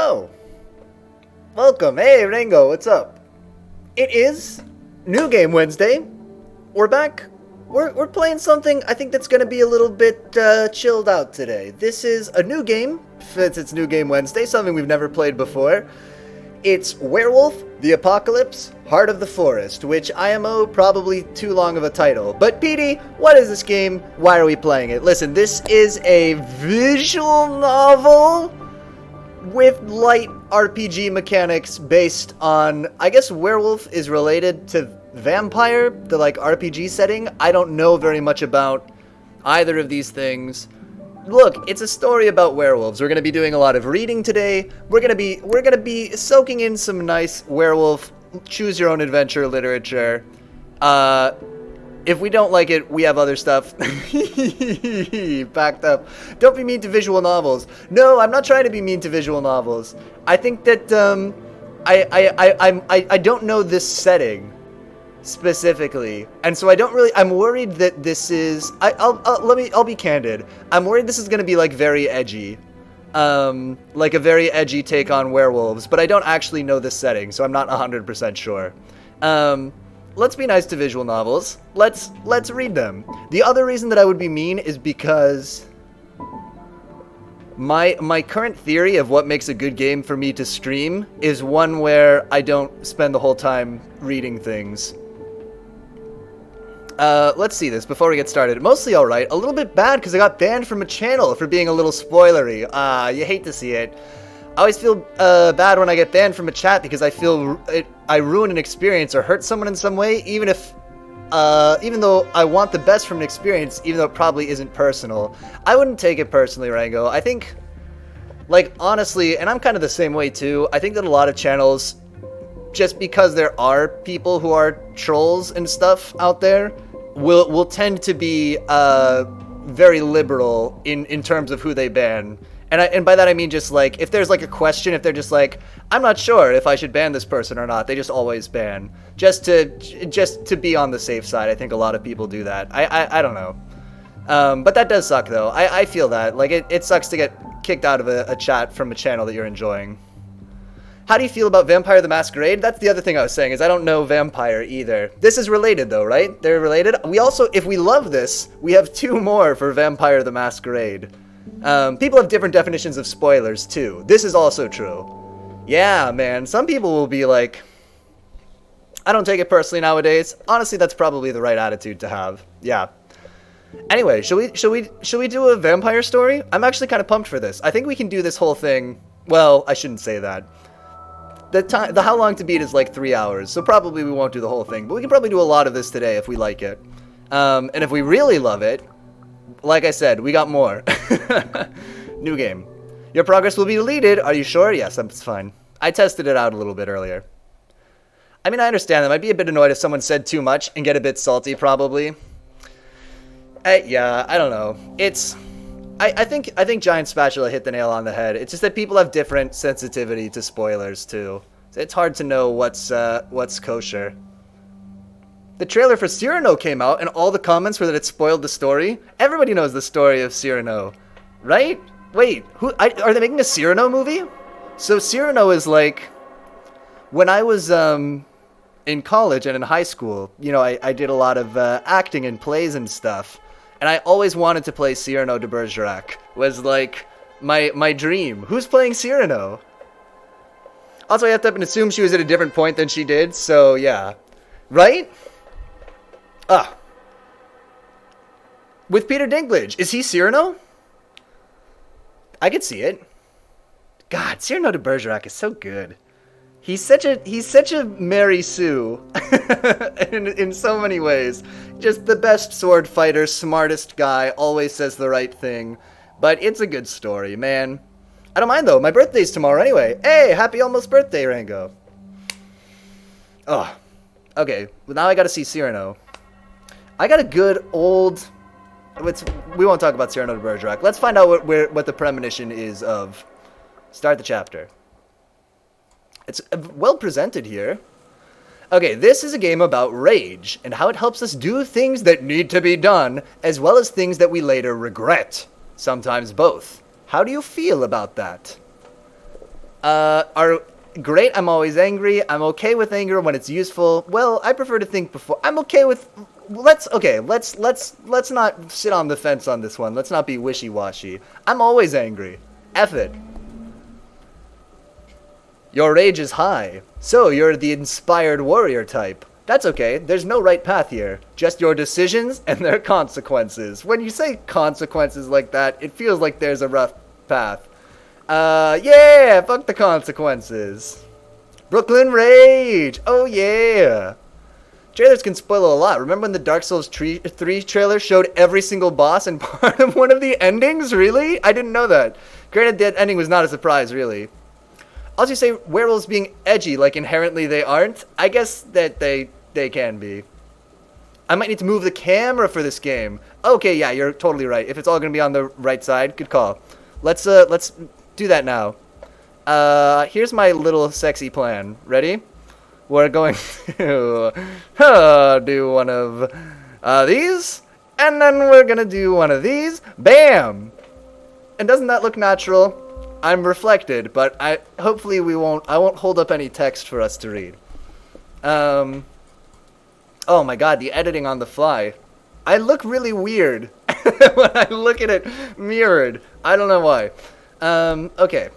Hello. Welcome. Hey, Rango, what's up? It is New Game Wednesday. We're back. We're playing something I think that's going to be a little bit chilled out today. This is a new game, since it's New Game Wednesday, something we've never played before. It's Werewolf, the Apocalypse, Heart of the Forest, which IMO probably too long of a title. But Petey, what is this game? Why are we playing it? Listen, this is a visual novel with light RPG mechanics based on, I guess werewolf is related to vampire, the like RPG setting. I don't know very much about either of these things. Look, it's a story about werewolves. We're going to be doing a lot of reading today. We're going to be soaking in some nice werewolf choose your own adventure literature. If we don't like it, we have other stuff. Backed up. Don't be mean to visual novels. No, I'm not trying to be mean to visual novels. I think that I don't know this setting specifically, and so I'm worried that this is I'll be candid. I'm worried this is going to be like very edgy. Like a very edgy take on werewolves, but I don't actually know this setting, so I'm not 100% sure. Let's be nice to visual novels. Let's read them. The other reason that I would be mean is because my current theory of what makes a good game for me to stream is one where I don't spend the whole time reading things. Let's see this before we get started. Mostly alright. A little bit bad because I got banned from a channel for being a little spoilery. You hate to see it. I always feel bad when I get banned from a chat because I feel I ruin an experience or hurt someone in some way, even though I want the best from an experience, even though it probably isn't personal. I wouldn't take it personally, Rango. I think, like, honestly, and I'm kind of the same way too, I think that a lot of channels, just because there are people who are trolls and stuff out there, will tend to be very liberal in terms of who they ban. And by that I mean just like, if there's like a question, if they're just like, I'm not sure if I should ban this person or not, they just always ban. Just to be on the safe side. I think a lot of people do that. I don't know. But that does suck though. I feel that. Like it sucks to get kicked out of a chat from a channel that you're enjoying. How do you feel about Vampire the Masquerade? That's the other thing I was saying, is I don't know Vampire either. This is related though, right? They're related. We also, if we love this, we have two more for Vampire the Masquerade. People have different definitions of spoilers too. This is also true. Yeah, man. Some people will be like, I don't take it personally nowadays. Honestly, that's probably the right attitude to have. Yeah. Anyway, should we do a vampire story? I'm actually kind of pumped for this. I think we can do this whole thing. Well, I shouldn't say that. The how long to beat is like 3 hours, so probably we won't do the whole thing. But we can probably do a lot of this today if we like it. And if we really love it, like I said, we got more. New game. Your progress will be deleted. Are you sure? Yes, that's fine. I tested it out a little bit earlier. I mean, I understand them. I'd be a bit annoyed if someone said too much and get a bit salty, probably. Yeah, I don't know. I think Giant Spatula hit the nail on the head. It's just that people have different sensitivity to spoilers too. It's hard to know what's kosher. The trailer for Cyrano came out, and all the comments were that it spoiled the story. Everybody knows the story of Cyrano, right? Wait, are they making a Cyrano movie? So Cyrano is like, when I was in college and in high school, you know, I did a lot of acting and plays and stuff. And I always wanted to play Cyrano de Bergerac. Was like my dream. Who's playing Cyrano? Also, I have to up and assume she was at a different point than she did, so yeah. Right? With Peter Dinklage. Is he Cyrano? I could see it. God, Cyrano de Bergerac is so good. He's such a Mary Sue in so many ways. Just the best sword fighter, smartest guy, always says the right thing. But it's a good story, man. I don't mind though. My birthday's tomorrow anyway. Hey, happy almost birthday, Rango. Oh, okay. Well, now I gotta see Cyrano. I got a good old... We won't talk about Cyrano de Bergerac. Let's find out what the premonition is of. Start the chapter. It's well presented here. Okay, this is a game about rage and how it helps us do things that need to be done, as well as things that we later regret. Sometimes both. How do you feel about that? Are great. I'm always angry. I'm okay with anger when it's useful. Well, I prefer to think before. I'm okay with. Let's not sit on the fence on this one. Let's not be wishy-washy. I'm always angry. F it. Your rage is high, so you're the inspired warrior type. That's okay, there's no right path here. Just your decisions and their consequences. When you say consequences like that, it feels like there's a rough path. Yeah, fuck the consequences. Brooklyn Rage, oh yeah. Trailers can spoil a lot. Remember when the Dark Souls 3 trailer showed every single boss and part of one of the endings? Really? I didn't know that. Granted, that ending was not a surprise, really. Also, you say werewolves being edgy, like inherently they aren't. I guess that they can be. I might need to move the camera for this game. Okay, yeah, you're totally right. If it's all gonna be on the right side, good call. Let's do that now. Here's my little sexy plan. Ready? We're going to do one of these, and then we're gonna do one of these. Bam! And doesn't that look natural? I'm reflected, but hopefully I won't hold up any text for us to read. Oh my god, the editing on the fly. I look really weird when I look at it mirrored. I don't know why. Okay.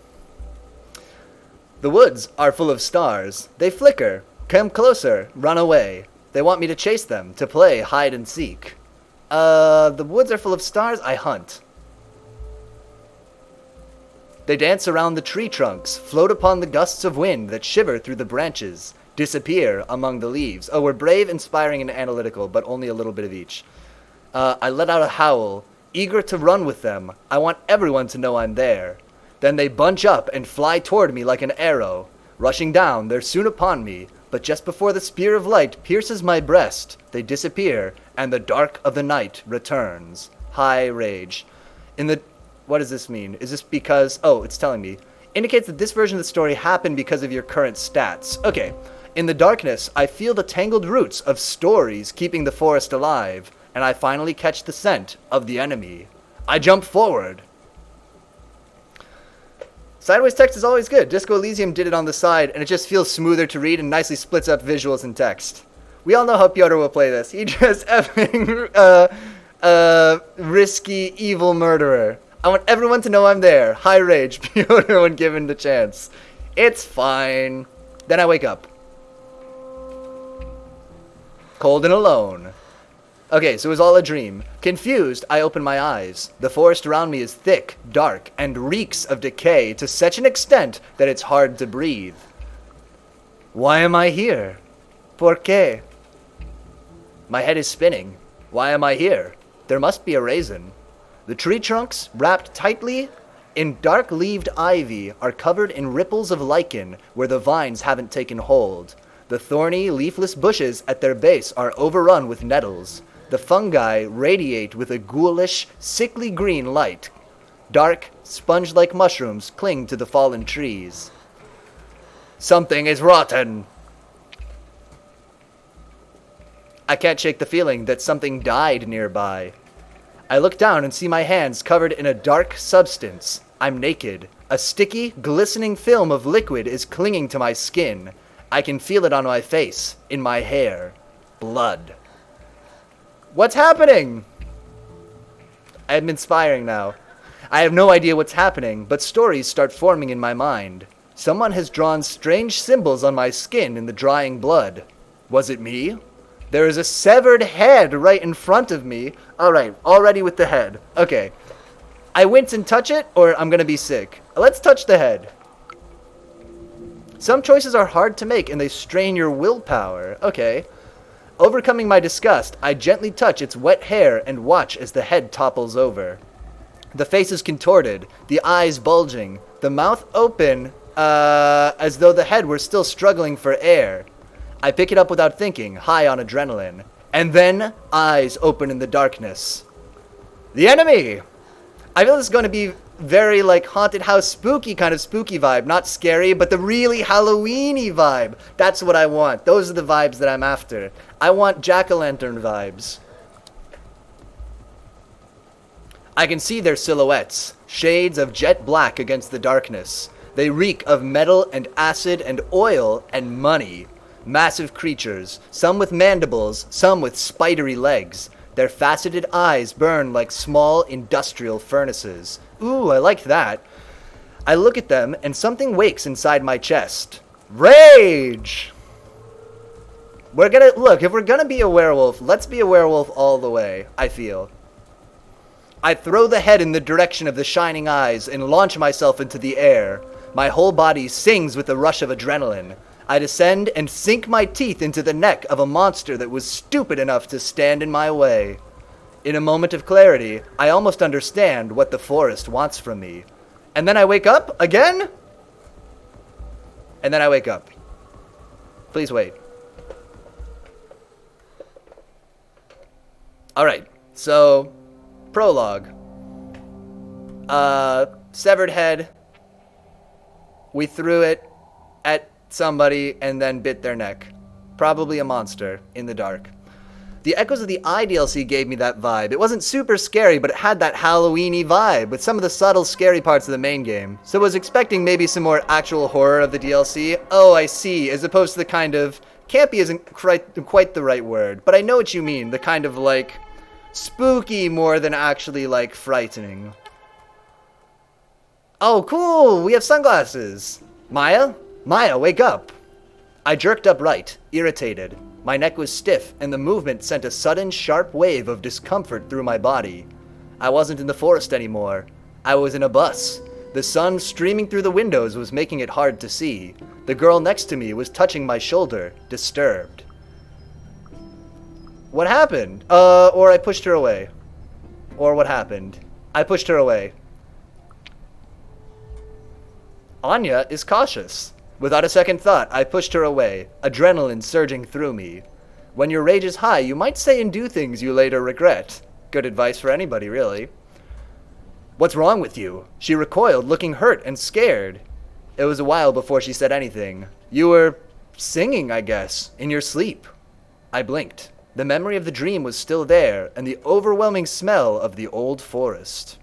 The woods are full of stars. They flicker. Come closer. Run away. They want me to chase them, to play hide and seek. The woods are full of stars. I hunt. They dance around the tree trunks, float upon the gusts of wind that shiver through the branches, disappear among the leaves. Oh, we're brave, inspiring, and analytical, but only a little bit of each. I let out a howl, eager to run with them. I want everyone to know I'm there. Then they bunch up and fly toward me like an arrow. Rushing down, they're soon upon me, but just before the spear of light pierces my breast, they disappear, and the dark of the night returns. High rage. What does this mean? Is this because... Oh, it's telling me. Indicates that this version of the story happened because of your current stats. Okay. In the darkness, I feel the tangled roots of stories keeping the forest alive, and I finally catch the scent of the enemy. I jump forward. Sideways text is always good. Disco Elysium did it on the side, and it just feels smoother to read and nicely splits up visuals and text. We all know how Piotr will play this. He just effing, risky, evil murderer. I want everyone to know I'm there. High rage, Piotr when given the chance. It's fine. Then I wake up. Cold and alone. Okay, so it was all a dream. Confused, I open my eyes. The forest around me is thick, dark, and reeks of decay to such an extent that it's hard to breathe. Why am I here? ¿Por qué? My head is spinning. Why am I here? There must be a reason. The tree trunks, wrapped tightly in dark-leaved ivy, are covered in ripples of lichen where the vines haven't taken hold. The thorny, leafless bushes at their base are overrun with nettles. The fungi radiate with a ghoulish, sickly green light. Dark, sponge-like mushrooms cling to the fallen trees. Something is rotten. I can't shake the feeling that something died nearby. I look down and see my hands covered in a dark substance. I'm naked. A sticky, glistening film of liquid is clinging to my skin. I can feel it on my face, in my hair. Blood. What's happening? I'm inspiring now. I have no idea what's happening, but stories start forming in my mind. Someone has drawn strange symbols on my skin in the drying blood. Was it me? There is a severed head right in front of me. Alright, already with the head. Okay. I wince and touch it, or I'm gonna be sick. Let's touch the head. Some choices are hard to make and they strain your willpower. Okay. Overcoming my disgust, I gently touch its wet hair and watch as the head topples over. The face is contorted, the eyes bulging, the mouth open, as though the head were still struggling for air. I pick it up without thinking, high on adrenaline. And then, eyes open in the darkness. The enemy! I feel this is going to be very, like, haunted house spooky kind of spooky vibe. Not scary, but the really Halloween-y vibe. That's what I want. Those are the vibes that I'm after. I want jack-o'-lantern vibes. I can see their silhouettes, shades of jet black against the darkness. They reek of metal and acid and oil and money. Massive creatures, some with mandibles, some with spidery legs. Their faceted eyes burn like small industrial furnaces. Ooh, I like that. I look at them, and something wakes inside my chest. Rage! If we're gonna be a werewolf, let's be a werewolf all the way, I feel. I throw the head in the direction of the shining eyes and launch myself into the air. My whole body sings with a rush of adrenaline. I descend and sink my teeth into the neck of a monster that was stupid enough to stand in my way. In a moment of clarity, I almost understand what the forest wants from me. And then I wake up again? And then I wake up. Please wait. Alright, so, prologue. Severed head. We threw it at somebody and then bit their neck. Probably a monster in the dark. The Echoes of the Eye DLC gave me that vibe. It wasn't super scary, but it had that Halloween-y vibe with some of the subtle scary parts of the main game. So I was expecting maybe some more actual horror of the DLC. Oh, I see, as opposed to the kind of... Campy isn't quite the right word, but I know what you mean. The kind of, like, spooky more than actually, like, frightening. Oh, cool! We have sunglasses! Maya? Maya, wake up! I jerked upright, irritated. My neck was stiff, and the movement sent a sudden, sharp wave of discomfort through my body. I wasn't in the forest anymore. I was in a bus. The sun streaming through the windows was making it hard to see. The girl next to me was touching my shoulder, disturbed. What happened? Or I pushed her away. Or what happened? I pushed her away. Anya is cautious. Without a second thought, I pushed her away, adrenaline surging through me. When your rage is high, you might say and do things you later regret. Good advice for anybody, really. What's wrong with you? She recoiled, looking hurt and scared. It was a while before she said anything. You were singing, I guess, in your sleep. I blinked. The memory of the dream was still there, and the overwhelming smell of the old forest.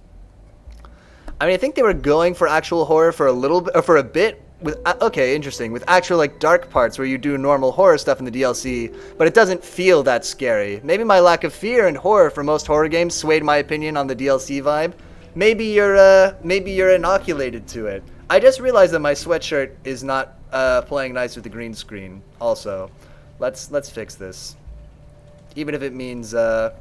I mean, I think they were going for actual horror for a bit, with, okay, interesting, with actual, like, dark parts where you do normal horror stuff in the DLC, but it doesn't feel that scary. Maybe my lack of fear and horror for most horror games swayed my opinion on the DLC vibe. Maybe you're inoculated to it. I just realized that my sweatshirt is not playing nice with the green screen. Also, let's fix this, even if it means having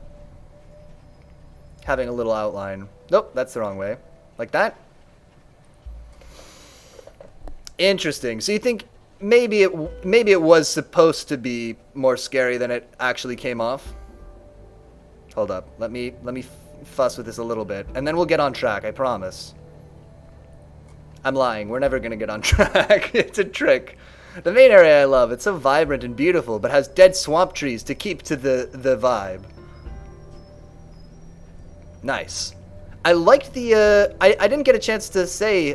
a little outline. Nope, that's the wrong way. Like that. Interesting. So you think maybe it was supposed to be more scary than it actually came off? Hold up. Let me fuss with this a little bit, and then we'll get on track, I promise. I'm lying. We're never going to get on track. It's a trick. The main area I love. It's so vibrant and beautiful, but has dead swamp trees to keep to the vibe. Nice. I liked the, I didn't get a chance to say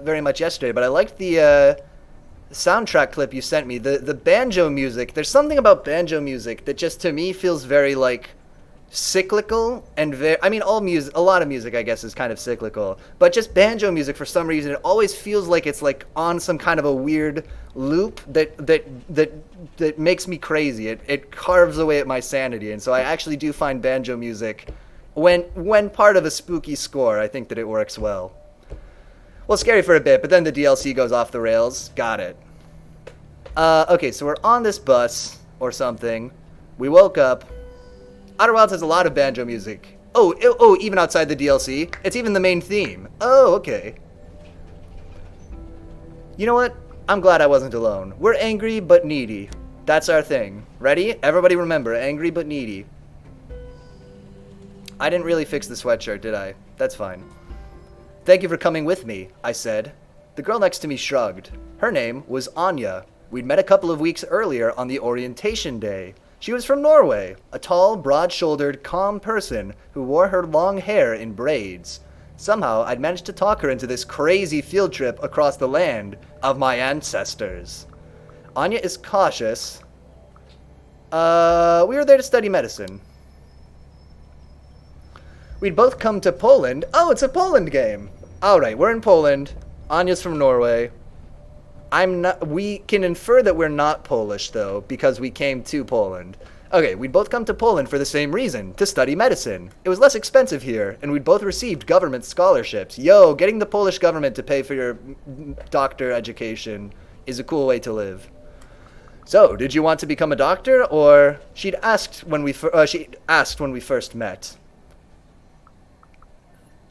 very much yesterday, but I liked the soundtrack clip you sent me. The banjo music. There's something about banjo music that just, to me, feels very, like, cyclical and I mean, a lot of music, I guess, is kind of cyclical, but just banjo music, for some reason, it always feels like it's, like, on some kind of a weird loop that makes me crazy. It carves away at my sanity, and so I actually do find banjo music... When part of a spooky score, I think that it works well. Well, scary for a bit, but then the DLC goes off the rails. Got it. Okay, so we're on this bus, or something. We woke up. Outer Wilds has a lot of banjo music. Oh, even outside the DLC? It's even the main theme. Oh, okay. You know what? I'm glad I wasn't alone. We're angry but needy. That's our thing. Ready? Everybody remember, angry but needy. I didn't really fix the sweatshirt, did I? That's fine. Thank you for coming with me, I said. The girl next to me shrugged. Her name was Anya. We'd met a couple of weeks earlier on the orientation day. She was from Norway, a tall, broad-shouldered, calm person who wore her long hair in braids. Somehow, I'd managed to talk her into this crazy field trip across the land of my ancestors. Anya is cautious. We were there to study medicine. We'd both come to Poland. Oh, it's a Poland game. Alright, we're in Poland. Anya's from Norway. I'm not. We can infer that we're not Polish, though, because we came to Poland. Okay, we'd both come to Poland for the same reason, to study medicine. It was less expensive here, and we'd both received government scholarships. Yo, getting the Polish government to pay for your doctor education is a cool way to live. So, did you want to become a doctor, or she asked when we first met?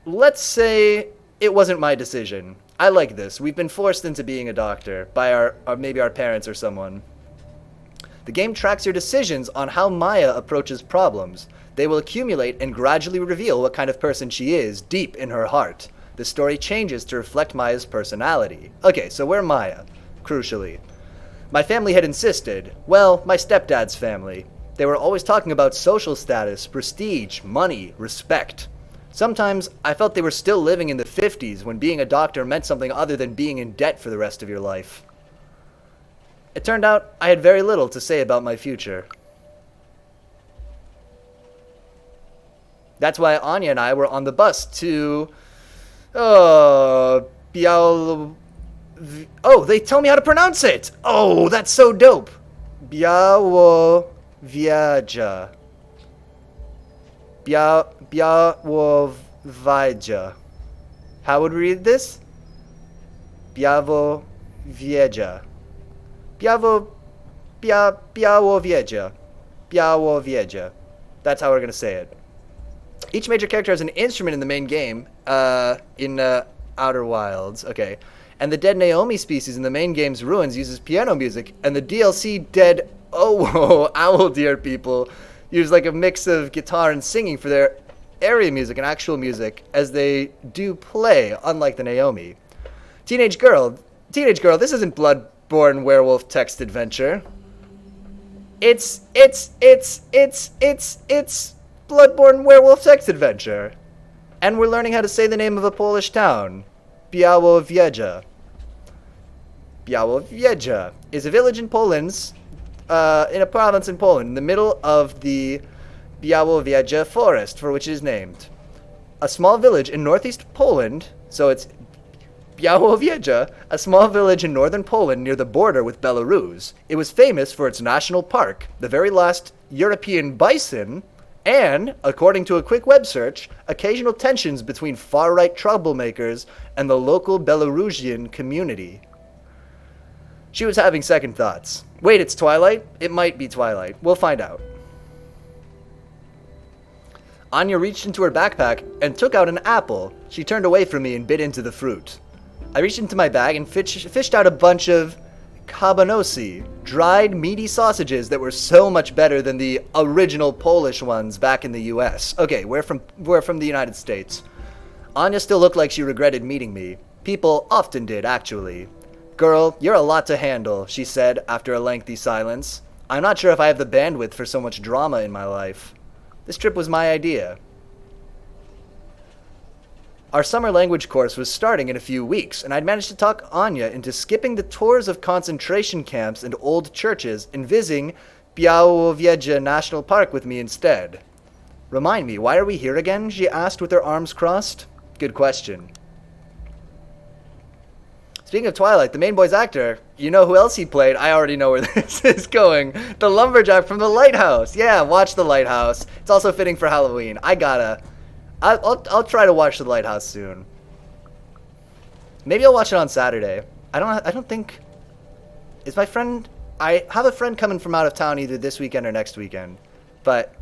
Let's say it wasn't my decision. I like this. We've been forced into being a doctor by maybe our parents or someone. The game tracks your decisions on how Maya approaches problems. They will accumulate and gradually reveal what kind of person she is deep in her heart. The story changes to reflect Maya's personality. Okay, so we're Maya, crucially. My family had insisted, well, my stepdad's family. They were always talking about social status, prestige, money, respect. Sometimes I felt they were still living in the 50s when being a doctor meant something other than being in debt for the rest of your life. It turned out I had very little to say about my future. That's why Anya and I were on the bus to... Oh, they tell me how to pronounce it! Oh, that's so dope! Białowieża. Białowieża. How would we read this? Białowieża. Białowieża. Białowieża. That's how we're going to say it. Each major character has an instrument in the main game, in Outer Wilds. Okay. And the Dead Naomi species in the main game's ruins uses piano music, and the DLC Dead Owl Deer people use like a mix of guitar and singing for their area music and actual music as they do play, unlike the Naomi. Teenage girl, this isn't Bloodborne werewolf text adventure. It's Bloodborne werewolf text adventure. And we're learning how to say the name of a Polish town. Białowieża. Białowieża is a village in Poland, in a province in Poland, in the middle of the Białowieża forest, for which it is named. A small village in northeast Poland, so it's Białowieża, a small village in northern Poland near the border with Belarus. It was famous for its national park, the very last European bison, and, according to a quick web search, occasional tensions between far-right troublemakers and the local Belarusian community. She was having second thoughts. Wait, it's Twilight? It might be Twilight. We'll find out. Anya reached into her backpack and took out an apple. She turned away from me and bit into the fruit. I reached into my bag and fished out a bunch of kabanosi, dried meaty sausages that were so much better than the original Polish ones back in the US. Okay, we're from the United States. Anya still looked like she regretted meeting me. People often did, actually. Girl, you're a lot to handle, she said after a lengthy silence. I'm not sure if I have the bandwidth for so much drama in my life. This trip was my idea. Our summer language course was starting in a few weeks, and I'd managed to talk Anya into skipping the tours of concentration camps and old churches and visiting Białowieża National Park with me instead. Remind me, why are we here again? She asked with her arms crossed. Good question. Speaking of Twilight, the main boy's actor, you know who else he played? I already know where this is going. The lumberjack from The Lighthouse. Yeah, watch The Lighthouse. It's also fitting for Halloween. I'll try to watch The Lighthouse soon. Maybe I'll watch it on Saturday. I don't think... Is my friend... I have a friend coming from out of town either this weekend or next weekend. But,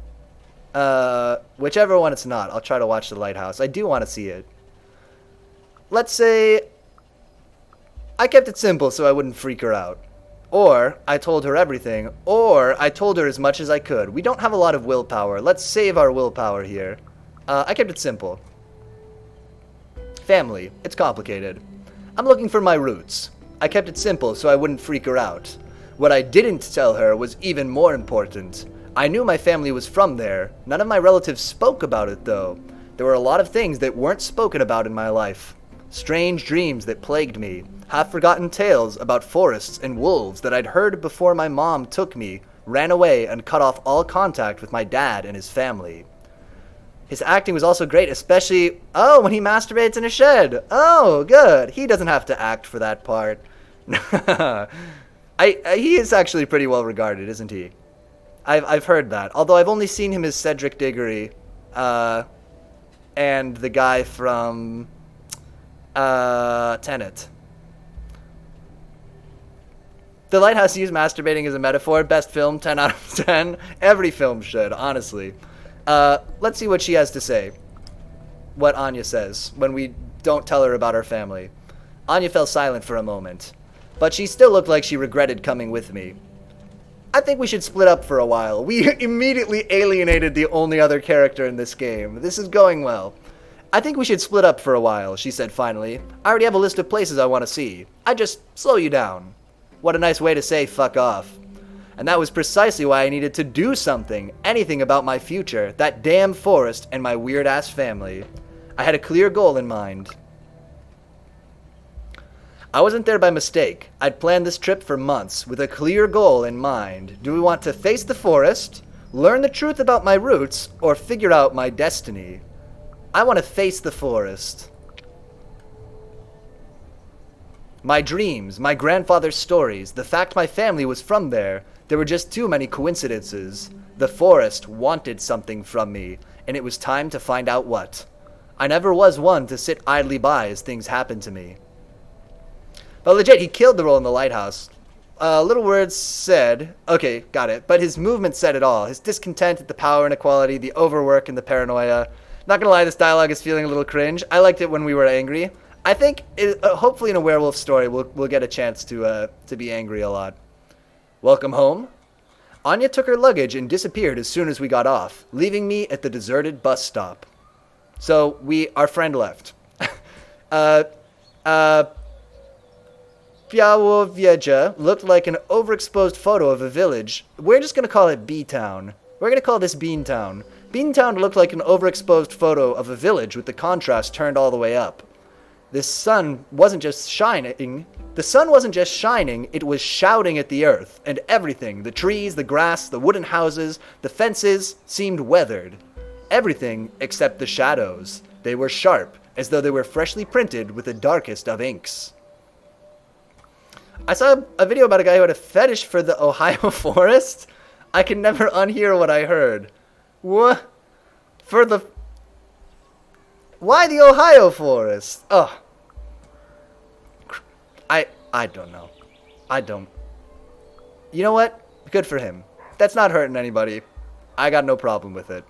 whichever one it's not, I'll try to watch The Lighthouse. I do want to see it. Let's say... I kept it simple so I wouldn't freak her out. Or, I told her everything. Or, I told her as much as I could. We don't have a lot of willpower. Let's save our willpower here. I kept it simple. Family. It's complicated. I'm looking for my roots. I kept it simple so I wouldn't freak her out. What I didn't tell her was even more important. I knew my family was from there. None of my relatives spoke about it, though. There were a lot of things that weren't spoken about in my life. Strange dreams that plagued me. Half-forgotten tales about forests and wolves that I'd heard before my mom took me, ran away, and cut off all contact with my dad and his family. His acting was also great, especially, when he masturbates in a shed. Oh, good. He doesn't have to act for that part. He is actually pretty well regarded, isn't he? I've heard that. Although I've only seen him as Cedric Diggory, and the guy from Tenet. The Lighthouse used masturbating as a metaphor. Best film, 10 out of 10. Every film should, honestly. Let's see what she has to say. What Anya says when we don't tell her about our family. Anya fell silent for a moment, but she still looked like she regretted coming with me. I think we should split up for a while. We immediately alienated the only other character in this game. This is going well. I think we should split up for a while, she said finally. I already have a list of places I want to see. I just slow you down. What a nice way to say fuck off. And that was precisely why I needed to do something, anything about my future, that damn forest, and my weird-ass family. I had a clear goal in mind. I wasn't there by mistake. I'd planned this trip for months, with a clear goal in mind. Do we want to face the forest, learn the truth about my roots, or figure out my destiny? I want to face the forest. My dreams, my grandfather's stories, the fact my family was from there, there were just too many coincidences. The forest wanted something from me, and it was time to find out what. I never was one to sit idly by as things happened to me. But legit, he killed the role in The Lighthouse. Little words said, okay, got it, but his movement said it all. His discontent at the power inequality, the overwork, and the paranoia. Not gonna lie, this dialogue is feeling a little cringe. I liked it when we were angry. I think, hopefully in a werewolf story, we'll get a chance to be angry a lot. Welcome home? Anya took her luggage and disappeared as soon as we got off, leaving me at the deserted bus stop. So, our friend left. Białowieża looked like an overexposed photo of a village. We're just gonna call it B-Town. We're gonna call this Beantown. Beantown looked like an overexposed photo of a village with the contrast turned all the way up. The sun wasn't just shining, it was shouting at the earth, and everything, the trees, the grass, the wooden houses, the fences, seemed weathered. Everything except the shadows. They were sharp, as though they were freshly printed with the darkest of inks. I saw a video about a guy who had a fetish for the Ohio forest. I can never unhear what I heard. What? Why the Ohio forest? Oh. I don't know. I don't. You know what? Good for him. That's not hurting anybody. I got no problem with it.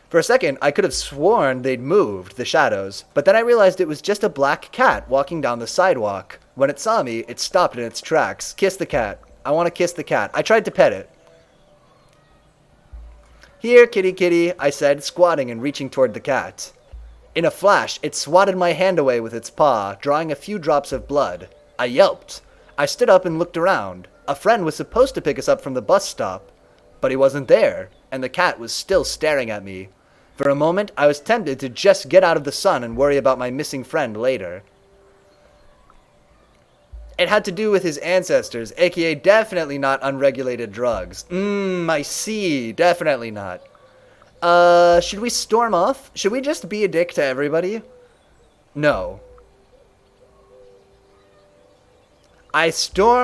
For a second, I could have sworn they'd moved, the shadows, but then I realized it was just a black cat walking down the sidewalk. When it saw me, it stopped in its tracks. Kiss the cat. I want to kiss the cat. I tried to pet it. Here, kitty kitty, I said, squatting and reaching toward the cat. In a flash, it swatted my hand away with its paw, drawing a few drops of blood. I yelped. I stood up and looked around. A friend was supposed to pick us up from the bus stop, but he wasn't there, and the cat was still staring at me. For a moment, I was tempted to just get out of the sun and worry about my missing friend later. It had to do with his ancestors, aka definitely not unregulated drugs. I see. Definitely not. Should we storm off? Should we just be a dick to everybody? No. The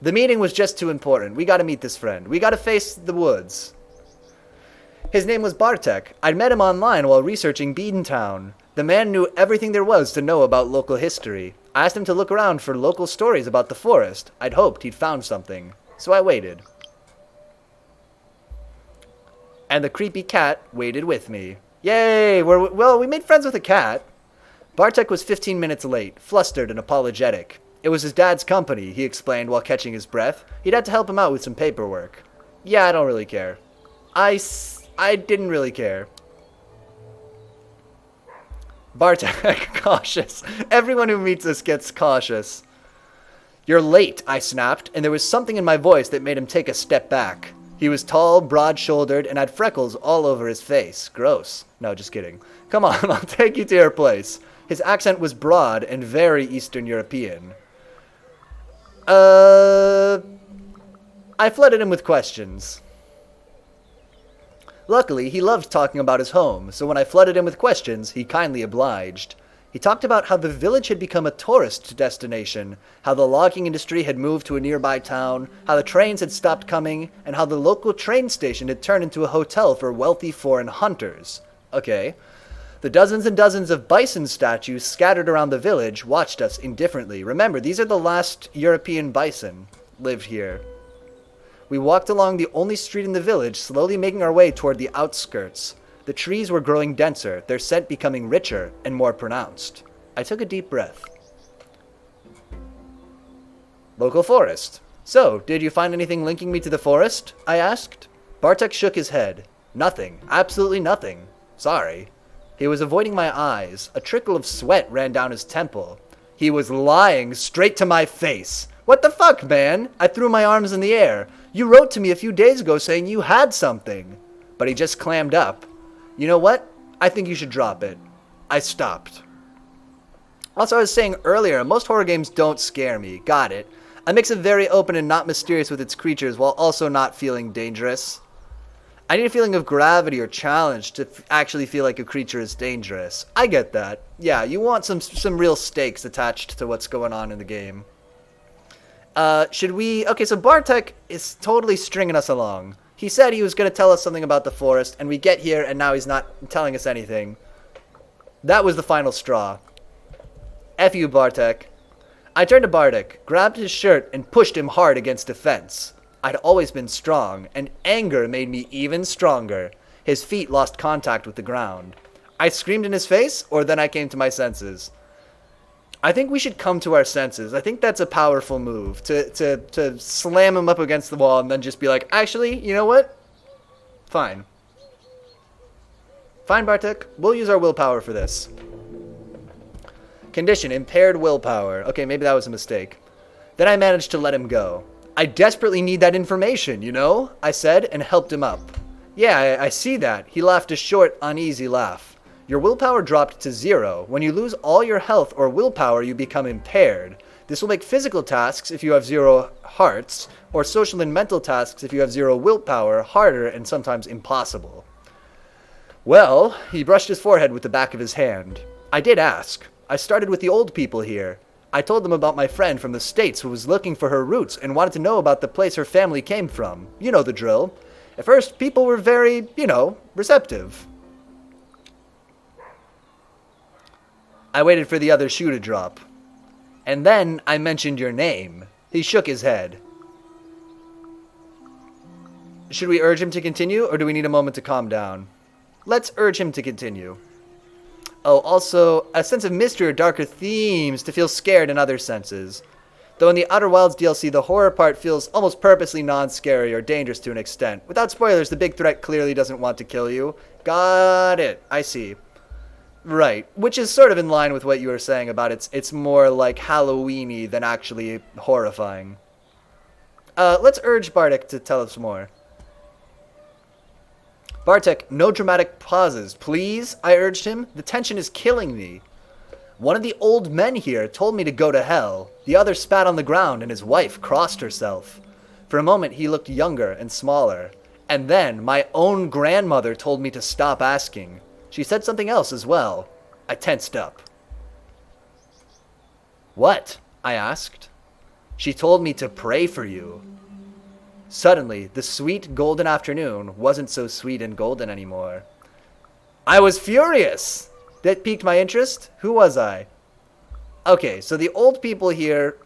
meeting was just too important. We gotta meet this friend. We gotta face the woods. His name was Bartek. I'd met him online while researching Beantown. The man knew everything there was to know about local history. I asked him to look around for local stories about the forest. I'd hoped he'd found something. So I waited. And the creepy cat waited with me. Yay! We made friends with a cat. Bartek was 15 minutes late, flustered and apologetic. It was his dad's company, he explained while catching his breath. He'd had to help him out with some paperwork. Yeah, I don't really care. I didn't really care. Bartek, cautious. Everyone who meets us gets cautious. You're late, I snapped, and there was something in my voice that made him take a step back. He was tall, broad-shouldered, and had freckles all over his face. Gross. No, just kidding. Come on, I'll take you to your place. His accent was broad and very Eastern European. I flooded him with questions. Luckily, he loved talking about his home, so when I flooded him with questions, he kindly obliged. He talked about how the village had become a tourist destination, how the logging industry had moved to a nearby town, how the trains had stopped coming, and how the local train station had turned into a hotel for wealthy foreign hunters. Okay. The dozens and dozens of bison statues scattered around the village watched us indifferently. Remember, these are the last European bison lived here. We walked along the only street in the village, slowly making our way toward the outskirts. The trees were growing denser, their scent becoming richer and more pronounced. I took a deep breath. Local forest. So, did you find anything linking me to the forest? I asked. Bartek shook his head. Nothing. Absolutely nothing. Sorry. He was avoiding my eyes. A trickle of sweat ran down his temple. He was lying straight to my face. What the fuck, man? I threw my arms in the air. You wrote to me a few days ago saying you had something. But he just clammed up. You know what? I think you should drop it. I stopped. Also, I was saying earlier, most horror games don't scare me. Got it. I mix it very open and not mysterious with its creatures while also not feeling dangerous. I need a feeling of gravity or challenge to actually feel like a creature is dangerous. I get that. Yeah, you want some real stakes attached to what's going on in the game. Should we... Okay, so Bartek is totally stringing us along. He said he was going to tell us something about the forest, and we get here, and now he's not telling us anything. That was the final straw. F you, Bartek. I turned to Bartek, grabbed his shirt, and pushed him hard against a fence. I'd always been strong, and anger made me even stronger. His feet lost contact with the ground. I screamed in his face, or then I came to my senses. I think we should come to our senses. I think that's a powerful move, to slam him up against the wall and then just be like, actually, you know what? Fine. Fine, Bartek. We'll use our willpower for this. Condition, impaired willpower. Okay, maybe that was a mistake. Then I managed to let him go. I desperately need that information, you know? I said, and helped him up. Yeah, I see that. He laughed a short, uneasy laugh. Your willpower dropped to 0. When you lose all your health or willpower, you become impaired. This will make physical tasks if you have 0 hearts, or social and mental tasks if you have 0 willpower, harder and sometimes impossible. Well, he brushed his forehead with the back of his hand. I did ask. I started with the old people here. I told them about my friend from the States who was looking for her roots and wanted to know about the place her family came from. You know the drill. At first, people were very, receptive. I waited for the other shoe to drop. And then I mentioned your name. He shook his head. Should we urge him to continue, or do we need a moment to calm down? Let's urge him to continue. Oh, also, a sense of mystery or darker themes to feel scared in other senses. Though in the Outer Wilds DLC, the horror part feels almost purposely non-scary or dangerous to an extent. Without spoilers, the big threat clearly doesn't want to kill you. Got it. I see. Right, which is sort of in line with what you were saying about it's more like Halloween-y than actually horrifying. Let's urge Bartek to tell us more. Bartek, no dramatic pauses, please, I urged him. The tension is killing me. One of the old men here told me to go to hell. The other spat on the ground and his wife crossed herself. For a moment he looked younger and smaller. And then my own grandmother told me to stop asking. She said something else as well. I tensed up. What? I asked. She told me to pray for you. Suddenly, the sweet golden afternoon wasn't so sweet and golden anymore. I was furious! That piqued my interest. Who was I? Okay, so the old people here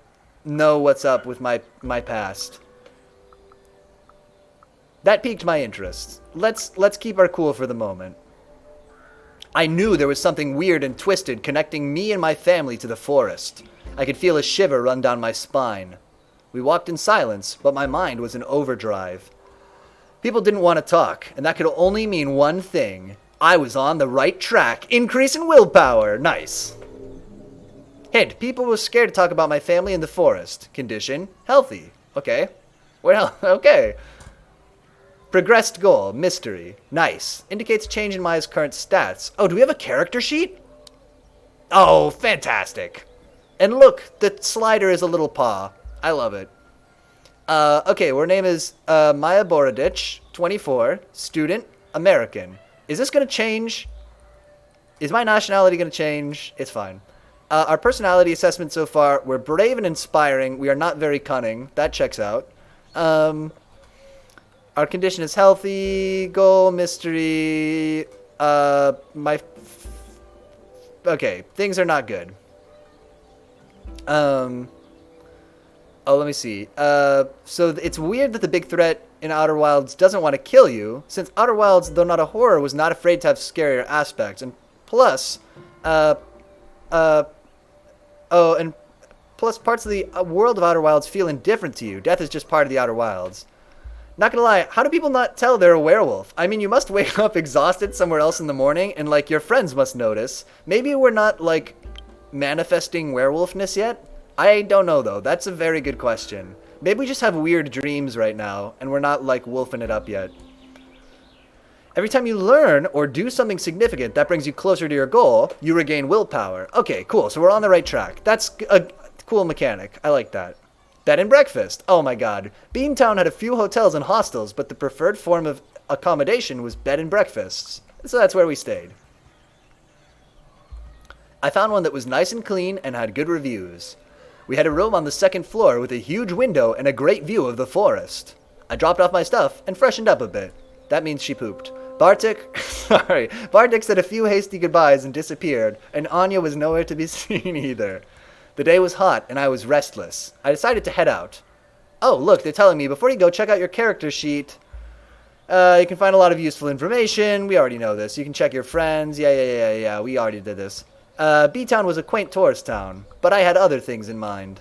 know what's up with my past. That piqued my interest. Let's keep our cool for the moment. I knew there was something weird and twisted connecting me and my family to the forest. I could feel a shiver run down my spine. We walked in silence, but my mind was in overdrive. People didn't want to talk, and that could only mean one thing. I was on the right track. Increase in willpower. Nice. Hint, people were scared to talk about my family in the forest. Condition, healthy. Okay. Well, okay. Progressed goal, mystery. Nice. Indicates change in Maya's current stats. Oh, do we have a character sheet? Oh, fantastic. And look, the slider is a little paw. I love it. Okay, her name is Maya Borodich, 24, student, American. Is this going to change? Is my nationality going to change? It's fine. Our personality assessment so far, we're brave and inspiring. We are not very cunning. That checks out. Our condition is healthy. Goal, mystery. Okay, things are not good. Oh, let me see. So it's weird that the big threat in Outer Wilds doesn't want to kill you, since Outer Wilds, though not a horror, was not afraid to have scarier aspects. And plus, and plus parts of the world of Outer Wilds feel indifferent to you. Death is just part of the Outer Wilds. Not gonna lie, how do people not tell they're a werewolf? I mean, you must wake up exhausted somewhere else in the morning, and, like, your friends must notice. Maybe we're not, like, manifesting werewolfness yet? I don't know, though. That's a very good question. Maybe we just have weird dreams right now, and we're not, like, wolfing it up yet. Every time you learn or do something significant that brings you closer to your goal, you regain willpower. Okay, cool. So we're on the right track. That's a cool mechanic. I like that. Bed and breakfast. Oh my god. Beantown had a few hotels and hostels, but the preferred form of accommodation was bed and breakfasts. So that's where we stayed. I found one that was nice and clean and had good reviews. We had a room on the second floor with a huge window and a great view of the forest. I dropped off my stuff and freshened up a bit. That means she pooped. Bartik said a few hasty goodbyes and disappeared, and Anya was nowhere to be seen either. The day was hot, and I was restless. I decided to head out. Oh, look, they're telling me, before you go, check out your character sheet. You can find a lot of useful information. We already know this. You can check your friends. Yeah, we already did this. B-Town was a quaint tourist town, but I had other things in mind.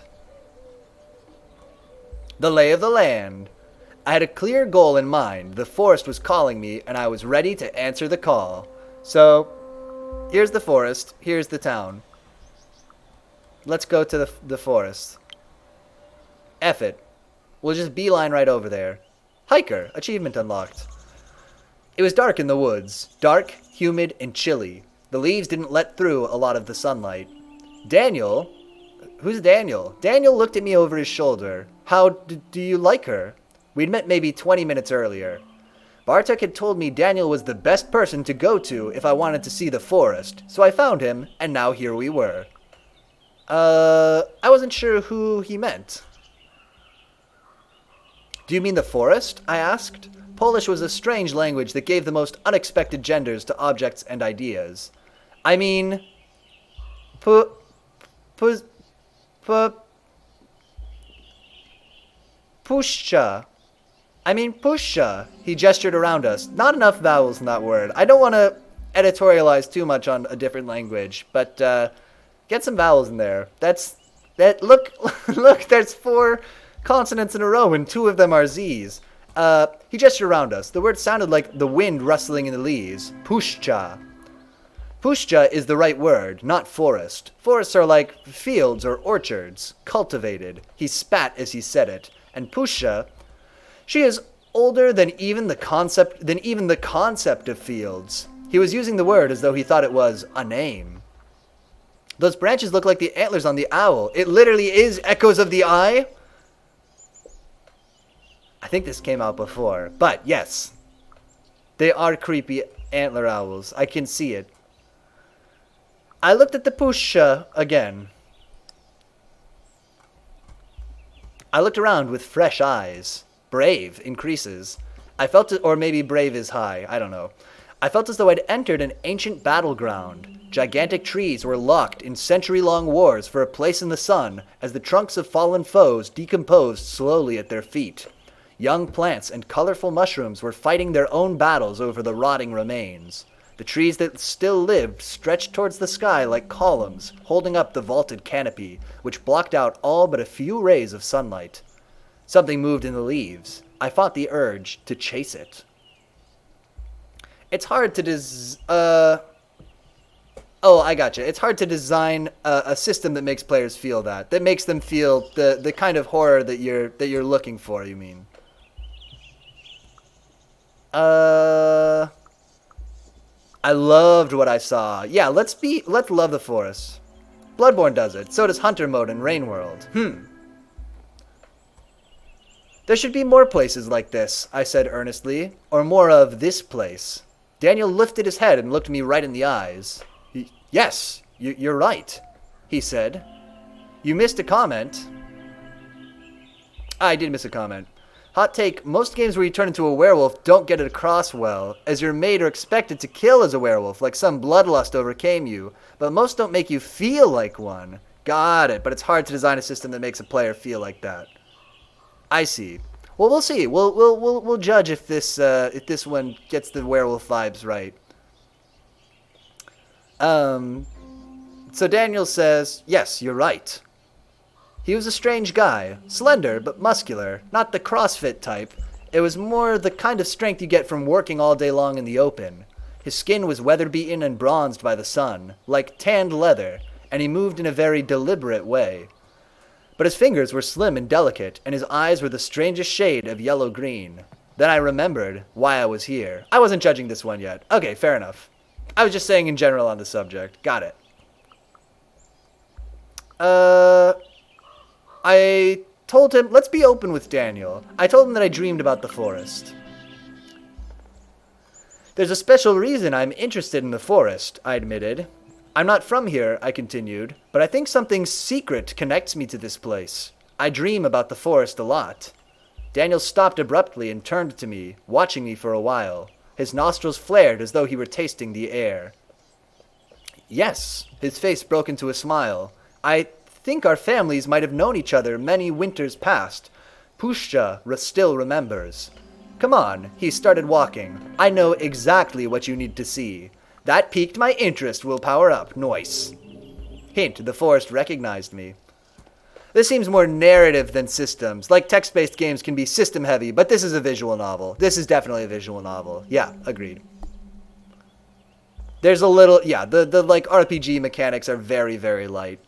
The lay of the land. I had a clear goal in mind. The forest was calling me, and I was ready to answer the call. So, here's the forest. Here's the town. Let's go to the forest. F it. We'll just beeline right over there. Hiker. Achievement unlocked. It was dark in the woods. Dark, humid, and chilly. The leaves didn't let through a lot of the sunlight. Daniel? Who's Daniel? Daniel looked at me over his shoulder. How do you like her? We'd met maybe 20 minutes earlier. Bartek had told me Daniel was the best person to go to if I wanted to see the forest, so I found him, and now here we were. I wasn't sure who he meant. Do you mean the forest? I asked. Polish was a strange language that gave the most unexpected genders to objects and ideas. I mean... Puszcza. I mean puszcza. He gestured around us. Not enough vowels in that word. I don't want to editorialize too much on a different language, but get some vowels in there. Look, there's 4 consonants in a row and 2 of them are Z's. He gestured around us. The word sounded like the wind rustling in the leaves. Puszcza. Puszcza is the right word, not forest. Forests are like fields or orchards, cultivated. He spat as he said it. And puszcza, she is older than even the concept of fields. He was using the word as though he thought it was a name. Those branches look like the antlers on the owl. It literally is echoes of the eye. I think this came out before, but yes. They are creepy antler owls. I can see it. I looked at the puszcza again. I looked around with fresh eyes. Brave increases. I felt it, or maybe brave is high. I don't know. I felt as though I'd entered an ancient battleground. Gigantic trees were locked in century-long wars for a place in the sun as the trunks of fallen foes decomposed slowly at their feet. Young plants and colorful mushrooms were fighting their own battles over the rotting remains. The trees that still lived stretched towards the sky like columns, holding up the vaulted canopy, which blocked out all but a few rays of sunlight. Something moved in the leaves. I fought the urge to chase it. It's hard to Oh, I gotcha. It's hard to design a system that makes players feel that makes them feel the kind of horror that you're looking for, you mean. I loved what I saw. Yeah, let's love the forest. Bloodborne does it. So does Hunter mode in Rain World. There should be more places like this, I said earnestly, or more of this place. Daniel lifted his head and looked me right in the eyes. Yes, you're right, he said. You missed a comment. I did miss a comment. Hot take, most games where you turn into a werewolf don't get it across well, as you're made or expected to kill as a werewolf, like some bloodlust overcame you, but most don't make you feel like one. Got it, but it's hard to design a system that makes a player feel like that. I see. Well, we'll see. We'll judge if this one gets the werewolf vibes right. So Daniel says, yes, you're right. He was a strange guy, slender but muscular, not the CrossFit type. It was more the kind of strength you get from working all day long in the open. His skin was weather-beaten and bronzed by the sun, like tanned leather, and he moved in a very deliberate way. But his fingers were slim and delicate, and his eyes were the strangest shade of yellow-green. Then I remembered why I was here. I wasn't judging this one yet. Okay, fair enough. I was just saying in general on the subject. Got it. I told him, let's be open with Daniel. I told him that I dreamed about the forest. There's a special reason I'm interested in the forest, I admitted. I'm not from here, I continued, but I think something secret connects me to this place. I dream about the forest a lot. Daniel stopped abruptly and turned to me, watching me for a while. His nostrils flared as though he were tasting the air. Yes, his face broke into a smile. I think our families might have known each other many winters past. Pushcha still remembers. Come on, he started walking. I know exactly what you need to see. That piqued my interest, will power up. Noise. Hint, the forest recognized me. This seems more narrative than systems. Like text-based games can be system-heavy, but this is a visual novel. This is definitely a visual novel. Yeah, agreed. There's a little, yeah, the like RPG mechanics are very, very light.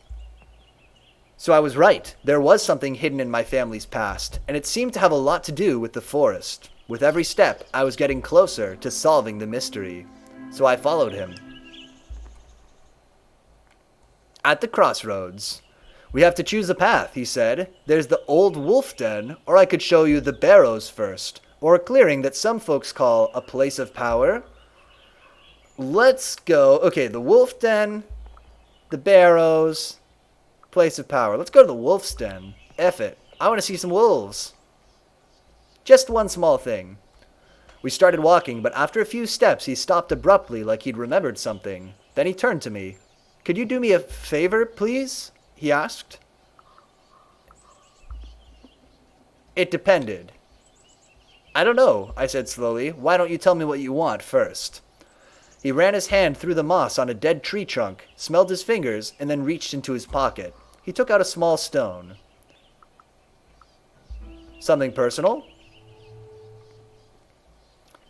So I was right. There was something hidden in my family's past, and it seemed to have a lot to do with the forest. With every step, I was getting closer to solving the mystery. So I followed him. At the crossroads. We have to choose a path, he said. There's the old wolf den, or I could show you the barrows first, or a clearing that some folks call a place of power. Let's go. Okay, the wolf den, the barrows, place of power. Let's go to the wolf's den. F it. I want to see some wolves. Just one small thing. We started walking, but after a few steps, he stopped abruptly like he'd remembered something. Then he turned to me. Could you do me a favor, please? He asked. It depended. I don't know, I said slowly. Why don't you tell me what you want first? He ran his hand through the moss on a dead tree trunk, smelled his fingers, and then reached into his pocket. He took out a small stone. Something personal?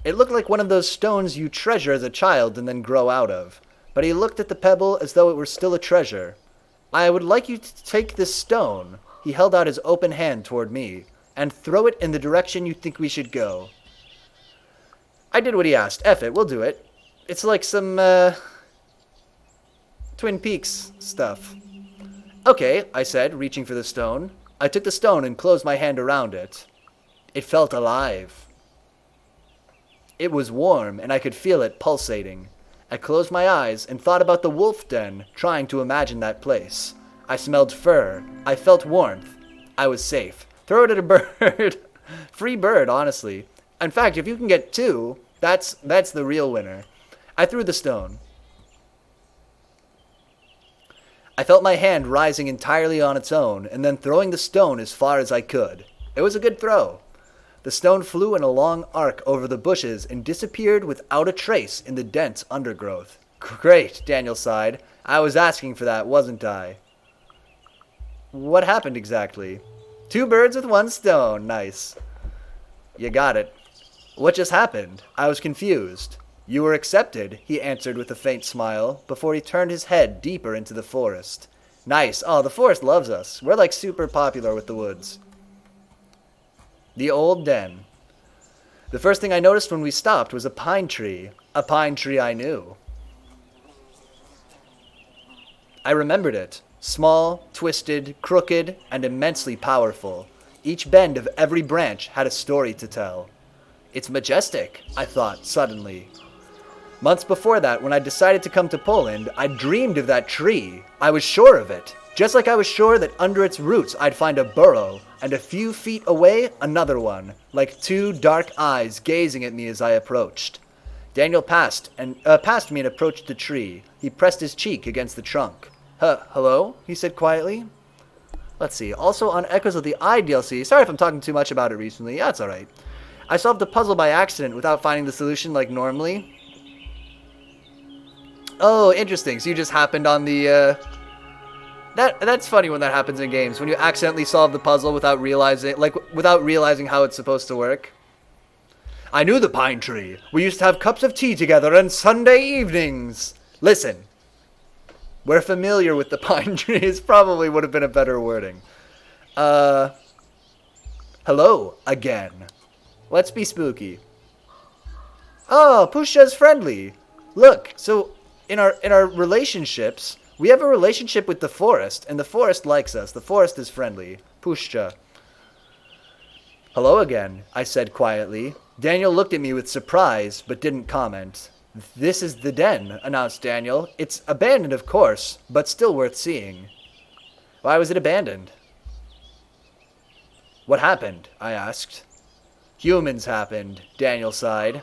It looked like one of those stones you treasure as a child and then grow out of. But he looked at the pebble as though it were still a treasure. I would like you to take this stone, he held out his open hand toward me, and throw it in the direction you think we should go. I did what he asked. F it, we'll do it. It's like some, Twin Peaks stuff. Okay, I said, reaching for the stone. I took the stone and closed my hand around it. It felt alive. It was warm, and I could feel it pulsating. I closed my eyes and thought about the wolf den, trying to imagine that place. I smelled fur. I felt warmth. I was safe. Throw it at a bird. Free bird, honestly. In fact, if you can get two, that's the real winner. I threw the stone. I felt my hand rising entirely on its own, and then throwing the stone as far as I could. It was a good throw. The stone flew in a long arc over the bushes and disappeared without a trace in the dense undergrowth. Great, Daniel sighed. I was asking for that, wasn't I? What happened exactly? 2 birds with 1 stone. Nice. You got it. What just happened? I was confused. You were accepted, he answered with a faint smile, before he turned his head deeper into the forest. Nice. Oh, the forest loves us. We're like super popular with the woods. The old den. The first thing I noticed when we stopped was a pine tree. A pine tree I knew. I remembered it. Small, twisted, crooked, and immensely powerful. Each bend of every branch had a story to tell. It's majestic, I thought suddenly. Months before that, when I decided to come to Poland, I dreamed of that tree. I was sure of it. Just like I was sure that under its roots I'd find a burrow, and a few feet away, another one, like two dark eyes gazing at me as I approached. Daniel passed me and approached the tree. He pressed his cheek against the trunk. Hello? He said quietly. Let's see. Also on Echoes of the Eye DLC, sorry if I'm talking too much about it recently. Yeah, it's alright. I solved the puzzle by accident without finding the solution like normally. Oh, interesting. So you just happened on the, That's funny when that happens in games. When you accidentally solve the puzzle without realizing how it's supposed to work. I knew the pine tree. We used to have cups of tea together on Sunday evenings. Listen. We're familiar with the pine trees. Probably would have been a better wording. Hello again. Let's be spooky. Oh, Pusha's friendly. Look, so in our relationships, we have a relationship with the forest, and the forest likes us. The forest is friendly. Pusha. Hello again, I said quietly. Daniel looked at me with surprise, but didn't comment. This is the den, announced Daniel. It's abandoned, of course, but still worth seeing. Why was it abandoned? What happened? I asked. Humans happened, Daniel sighed.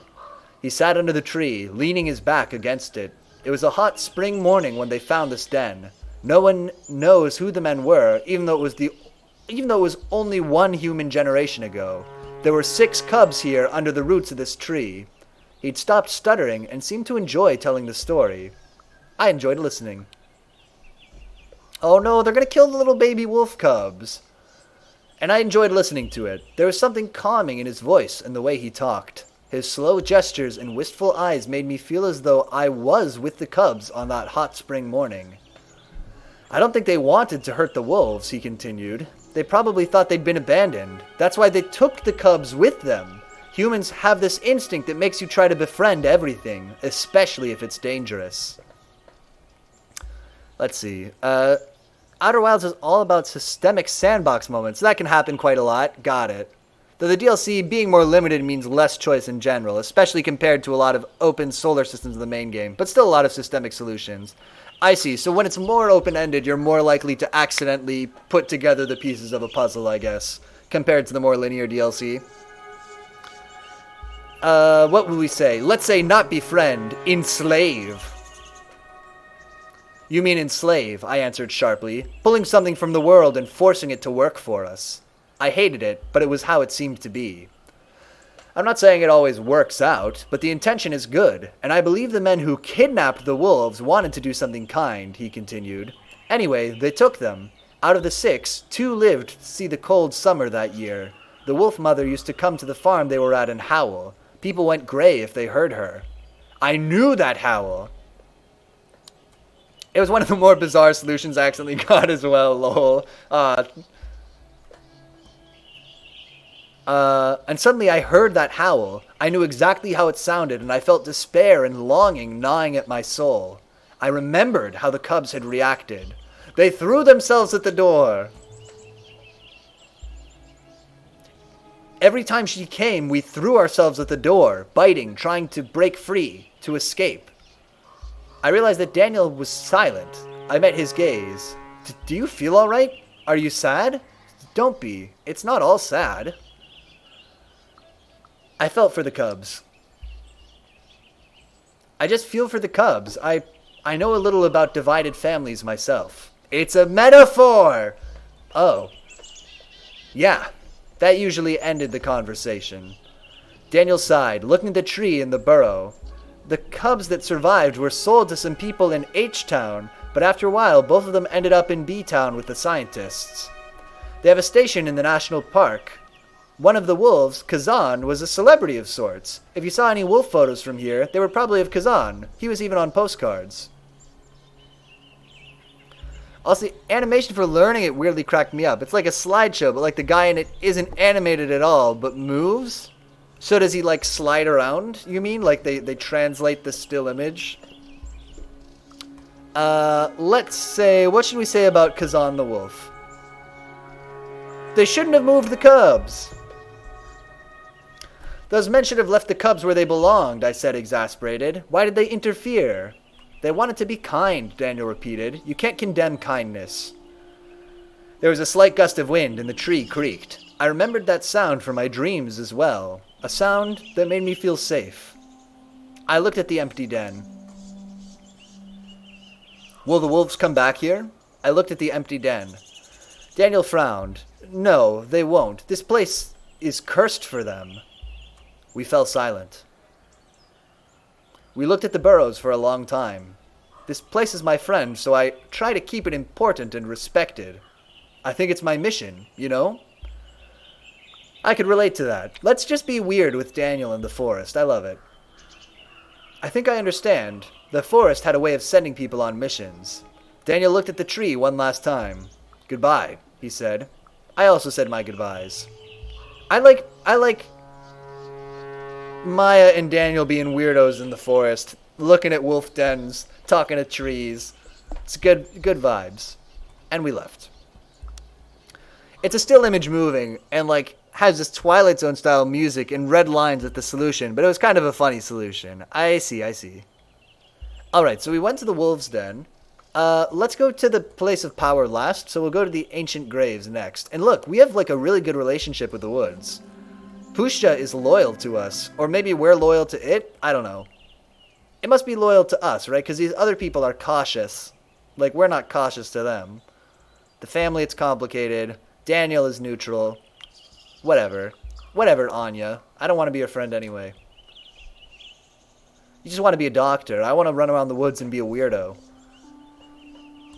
He sat under the tree, leaning his back against it. It was a hot spring morning when they found this den. No one knows who the men were, even though it was only one human generation ago. There were 6 cubs here under the roots of this tree. He'd stopped stuttering and seemed to enjoy telling the story. I enjoyed listening. Oh no, they're gonna kill the little baby wolf cubs. And I enjoyed listening to it. There was something calming in his voice and the way he talked. His slow gestures and wistful eyes made me feel as though I was with the cubs on that hot spring morning. I don't think they wanted to hurt the wolves, he continued. They probably thought they'd been abandoned. That's why they took the cubs with them. Humans have this instinct that makes you try to befriend everything, especially if it's dangerous. Let's see. Outer Wilds is all about systemic sandbox moments. That can happen quite a lot. Got it. Though the DLC being more limited means less choice in general, especially compared to a lot of open solar systems in the main game, but still a lot of systemic solutions. I see. So when it's more open-ended, you're more likely to accidentally put together the pieces of a puzzle, I guess, compared to the more linear DLC. What would we say? Let's say not befriend, enslave. You mean enslave, I answered sharply, pulling something from the world and forcing it to work for us. I hated it, but it was how it seemed to be. I'm not saying it always works out, but the intention is good, and I believe the men who kidnapped the wolves wanted to do something kind, he continued. Anyway, they took them. Out of the 6, 2 lived to see the cold summer that year. The wolf mother used to come to the farm they were at and howl. People went gray if they heard her. I knew that howl. It was one of the more bizarre solutions I accidentally got as well, lol. And suddenly I heard that howl. I knew exactly how it sounded, and I felt despair and longing gnawing at my soul. I remembered how the cubs had reacted. They threw themselves at the door. Every time she came, we threw ourselves at the door, biting, trying to break free, to escape. I realized that Daniel was silent. I met his gaze. Do you feel all right? Are you sad? Don't be. It's not all sad. I felt for the cubs. I just feel for the cubs. I know a little about divided families myself. It's a metaphor! Oh. Yeah. That usually ended the conversation. Daniel sighed, looking at the tree in the burrow. The cubs that survived were sold to some people in H-Town, but after a while, both of them ended up in B-Town with the scientists. They have a station in the national park. One of the wolves, Kazan, was a celebrity of sorts. If you saw any wolf photos from here, they were probably of Kazan. He was even on postcards. Also, the animation for learning it weirdly cracked me up. It's like a slideshow, but like the guy in it isn't animated at all, but moves? So does he like slide around, you mean? Like they translate the still image? Let's say, what should we say about Kazan the wolf? They shouldn't have moved the cubs. Those men should have left the cubs where they belonged, I said, exasperated. Why did they interfere? They wanted to be kind, Daniel repeated. You can't condemn kindness. There was a slight gust of wind, and the tree creaked. I remembered that sound from my dreams as well, a sound that made me feel safe. I looked at the empty den. Will the wolves come back here? I looked at the empty den. Daniel frowned. No, they won't. This place is cursed for them. We fell silent. We looked at the burrows for a long time. This place is my friend, so I try to keep it important and respected. I think it's my mission, you know? I could relate to that. Let's just be weird with Daniel in the forest. I love it. I think I understand. The forest had a way of sending people on missions. Daniel looked at the tree one last time. Goodbye, he said. I also said my goodbyes. I like Maya and Daniel being weirdos in the forest, looking at wolf dens, talking to trees. It's good vibes. And we left. It's a still image moving, and has this Twilight Zone style music and red lines at the solution, but it was kind of a funny solution. I see. Alright, so we went to the wolves' den. Let's go to the place of power last, so we'll go to the ancient graves next. And look, we have a really good relationship with the woods. Pusha is loyal to us, or maybe we're loyal to it? I don't know. It must be loyal to us, right? Because these other people are cautious. We're not cautious to them. The family, it's complicated. Daniel is neutral. Whatever, Anya. I don't want to be your friend anyway. You just want to be a doctor. I want to run around the woods and be a weirdo.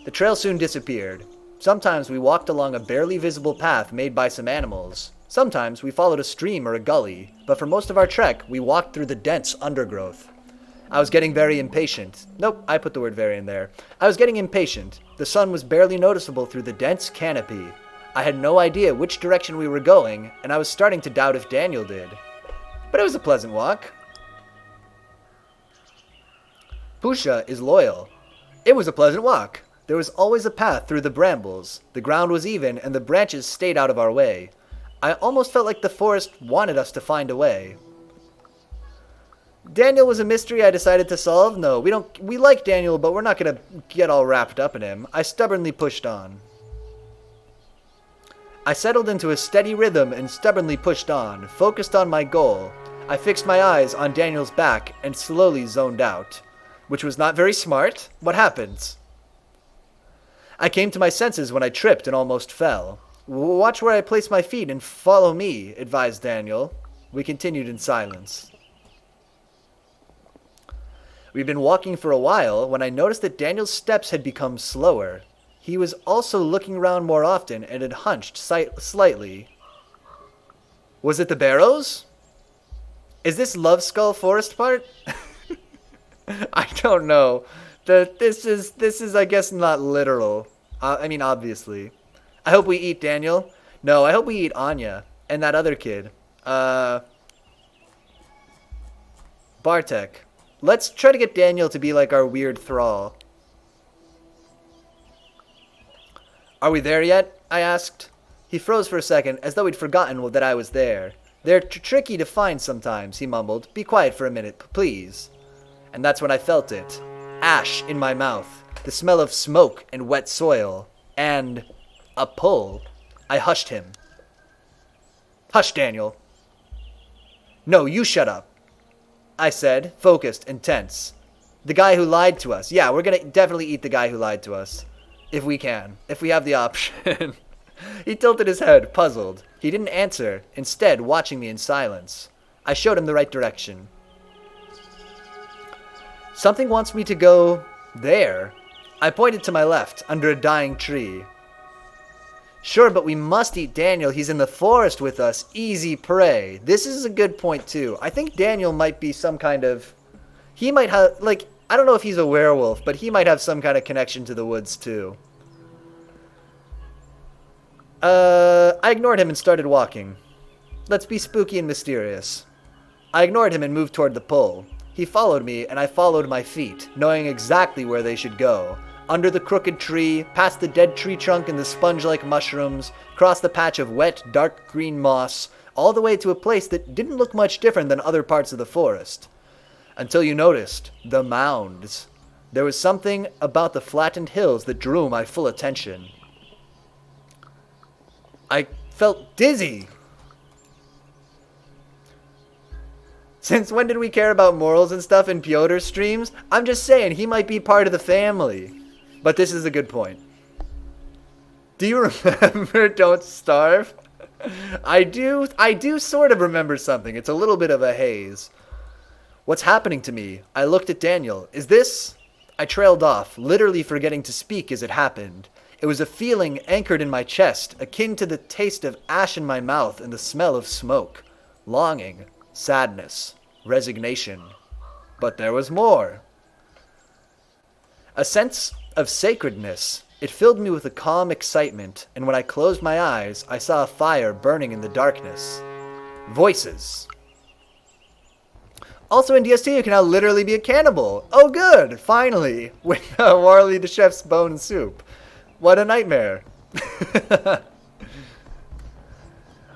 The trail soon disappeared. Sometimes we walked along a barely visible path made by some animals. Sometimes we followed a stream or a gully, but for most of our trek, we walked through the dense undergrowth. I was getting very impatient. Nope, I put the word very in there. I was getting impatient. The sun was barely noticeable through the dense canopy. I had no idea which direction we were going, and I was starting to doubt if Daniel did. But it was a pleasant walk. Pusha is loyal. It was a pleasant walk. There was always a path through the brambles. The ground was even, and the branches stayed out of our way. I almost felt like the forest wanted us to find a way. Daniel was a mystery I decided to solve? No, we like Daniel, but we're not going to get all wrapped up in him. I stubbornly pushed on. I settled into a steady rhythm and stubbornly pushed on, focused on my goal. I fixed my eyes on Daniel's back and slowly zoned out. Which was not very smart. What happens? I came to my senses when I tripped and almost fell. Watch where I place my feet and follow me, advised Daniel. We continued in silence. We'd been walking for a while when I noticed that Daniel's steps had become slower. He was also looking around more often and had hunched slightly. Was it the barrows? Is this Love Skull Forest part? I don't know. This is I guess not literal. Obviously. I hope we eat Daniel. No, I hope we eat Anya and that other kid. Bartek. Let's try to get Daniel to be our weird thrall. Are we there yet? I asked. He froze for a second, as though he'd forgotten that I was there. They're tricky to find sometimes, he mumbled. Be quiet for a minute, please. And that's when I felt it. Ash in my mouth. The smell of smoke and wet soil. And a pull. I hushed him. Hush, Daniel. No, you shut up. I said, focused and tense. The guy who lied to us. Yeah, we're gonna definitely eat the guy who lied to us. If we can. If we have the option. He tilted his head, puzzled. He didn't answer, instead watching me in silence. I showed him the right direction. Something wants me to go there. I pointed to my left, under a dying tree. Sure, but we must eat Daniel. He's in the forest with us. Easy prey. This is a good point, too. I think Daniel might be some kind of... He might have, I don't know if he's a werewolf, but he might have some kind of connection to the woods, too. I ignored him and started walking. Let's be spooky and mysterious. I ignored him and moved toward the pole. He followed me, and I followed my feet, knowing exactly where they should go. Under the crooked tree, past the dead tree trunk and the sponge-like mushrooms, across the patch of wet, dark green moss, all the way to a place that didn't look much different than other parts of the forest. Until you noticed the mounds. There was something about the flattened hills that drew my full attention. I felt dizzy. Since when did we care about morals and stuff in Pyotr's streams? I'm just saying, he might be part of the family. But this is a good point. Do you remember Don't Starve? I do sort of remember something. It's a little bit of a haze. What's happening to me? I looked at Daniel. Is this... I trailed off, literally forgetting to speak as it happened. It was a feeling anchored in my chest, akin to the taste of ash in my mouth and the smell of smoke. Longing, sadness, resignation. But there was more. A sense of sacredness. It filled me with a calm excitement, and when I closed my eyes, I saw a fire burning in the darkness. Voices. Also in DST, you can now literally be a cannibal. Oh good, finally, with Warley the Chef's bone soup. What a nightmare.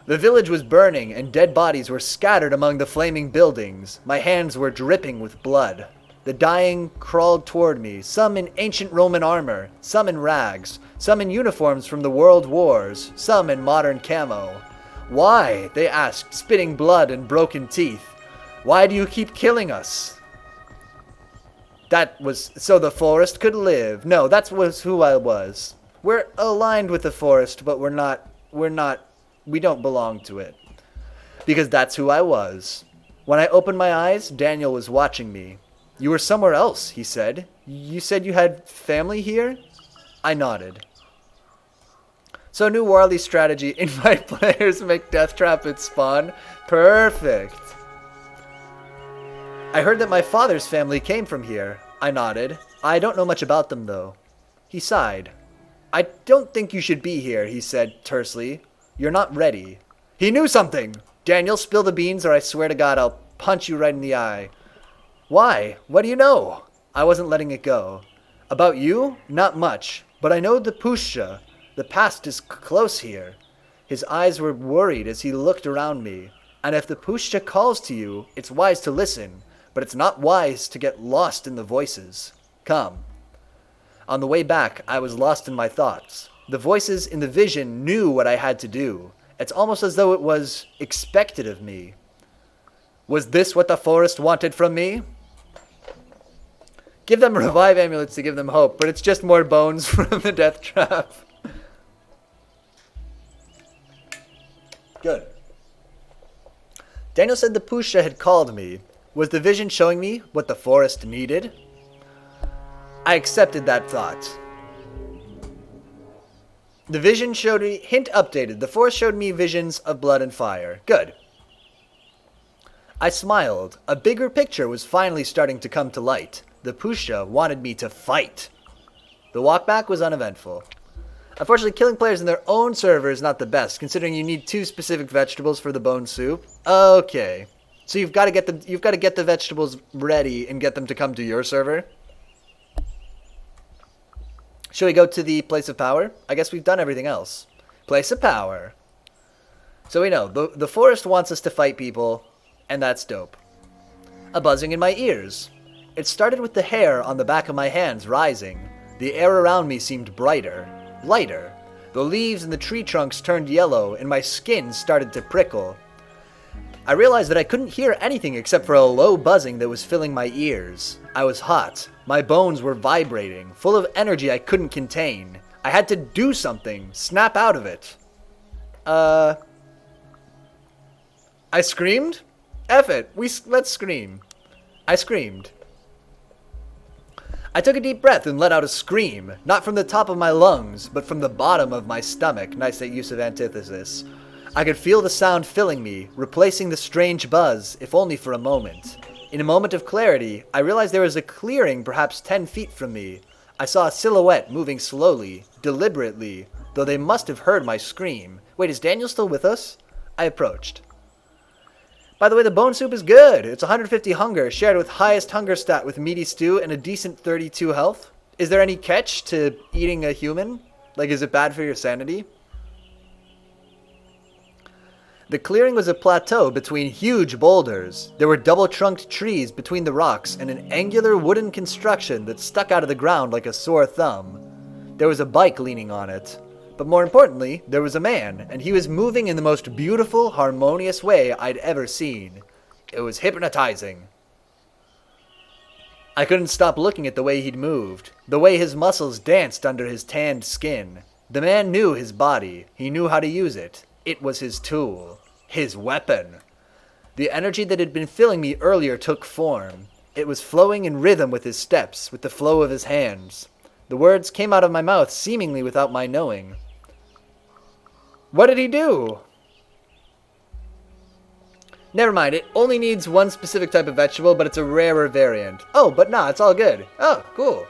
The village was burning, and dead bodies were scattered among the flaming buildings. My hands were dripping with blood. The dying crawled toward me, some in ancient Roman armor, some in rags, some in uniforms from the world wars, some in modern camo. Why? They asked, spitting blood and broken teeth. Why do you keep killing us? That was so the forest could live. No, that was who I was. We're aligned with the forest, but we don't belong to it. Because that's who I was. When I opened my eyes, Daniel was watching me. You were somewhere else, he said. You said you had family here? I nodded. So new Warley strategy, invite players, make death trap at spawn. Perfect. I heard that my father's family came from here. I nodded. I don't know much about them, though. He sighed. I don't think you should be here, he said tersely. You're not ready. He knew something! Daniel, spill the beans or I swear to God I'll punch you right in the eye. Why? What do you know? I wasn't letting it go. About you? Not much. But I know the Pusha. The past is close here. His eyes were worried as he looked around me. And if the Pusha calls to you, it's wise to listen. But it's not wise to get lost in the voices. Come. On the way back, I was lost in my thoughts. The voices in the vision knew what I had to do. It's almost as though it was expected of me. Was this what the forest wanted from me? Give them revive amulets to give them hope, but it's just more bones from the death trap. Good. Daniel said the Pusha had called me. Was the vision showing me what the forest needed? I accepted that thought. The vision showed me, hint updated, the forest showed me visions of blood and fire. Good. I smiled. A bigger picture was finally starting to come to light. The Pusha wanted me to fight. The walk back was uneventful. Unfortunately, killing players in their own server is not the best, considering you need 2 specific vegetables for the bone soup. Okay. So you've got to get the vegetables ready and get them to come to your server. Should we go to the place of power? I guess we've done everything else. Place of power. So we know the forest wants us to fight people, and that's dope. A buzzing in my ears. It started with the hair on the back of my hands rising. The air around me seemed brighter, lighter. The leaves and the tree trunks turned yellow, and my skin started to prickle. I realized that I couldn't hear anything except for a low buzzing that was filling my ears. I was hot. My bones were vibrating, full of energy I couldn't contain. I had to do something, snap out of it. I screamed? F it, let's scream. I screamed. I took a deep breath and let out a scream, not from the top of my lungs, but from the bottom of my stomach. Nice that use of antithesis. I could feel the sound filling me, replacing the strange buzz, if only for a moment. In a moment of clarity, I realized there was a clearing perhaps 10 feet from me. I saw a silhouette moving slowly, deliberately, though they must have heard my scream. Wait, is Daniel still with us? I approached. By the way, the bone soup is good. It's 150 hunger, shared with highest hunger stat with meaty stew and a decent 32 health. Is there any catch to eating a human? Like, is it bad for your sanity? The clearing was a plateau between huge boulders. There were double-trunked trees between the rocks and an angular wooden construction that stuck out of the ground like a sore thumb. There was a bike leaning on it. But more importantly, there was a man, and he was moving in the most beautiful, harmonious way I'd ever seen. It was hypnotizing. I couldn't stop looking at the way he'd moved, the way his muscles danced under his tanned skin. The man knew his body. He knew how to use it. It was his tool. His weapon. The energy that had been filling me earlier took form. It was flowing in rhythm with his steps, with the flow of his hands. The words came out of my mouth seemingly without my knowing. What did he do? Never mind, it only needs one specific type of vegetable, but it's a rarer variant. Oh, but nah, it's all good. Oh, cool.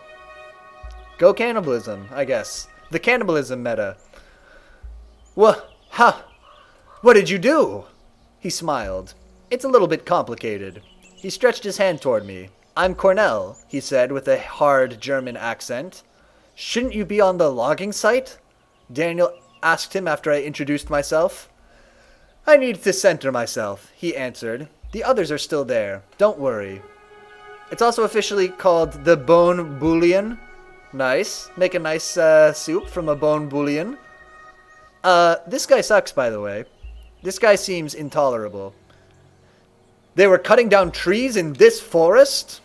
Go cannibalism, I guess. The cannibalism meta. What? Ha! What did you do? He smiled. It's a little bit complicated. He stretched his hand toward me. I'm Cornell, he said with a hard German accent. Shouldn't you be on the logging site? Daniel asked him after I introduced myself. I need to center myself, he answered. The others are still there. Don't worry. It's also officially called the bone bouillon. Nice. Make a nice soup from a bone bouillon. This guy sucks, by the way. This guy seems intolerable. They were cutting down trees in this forest?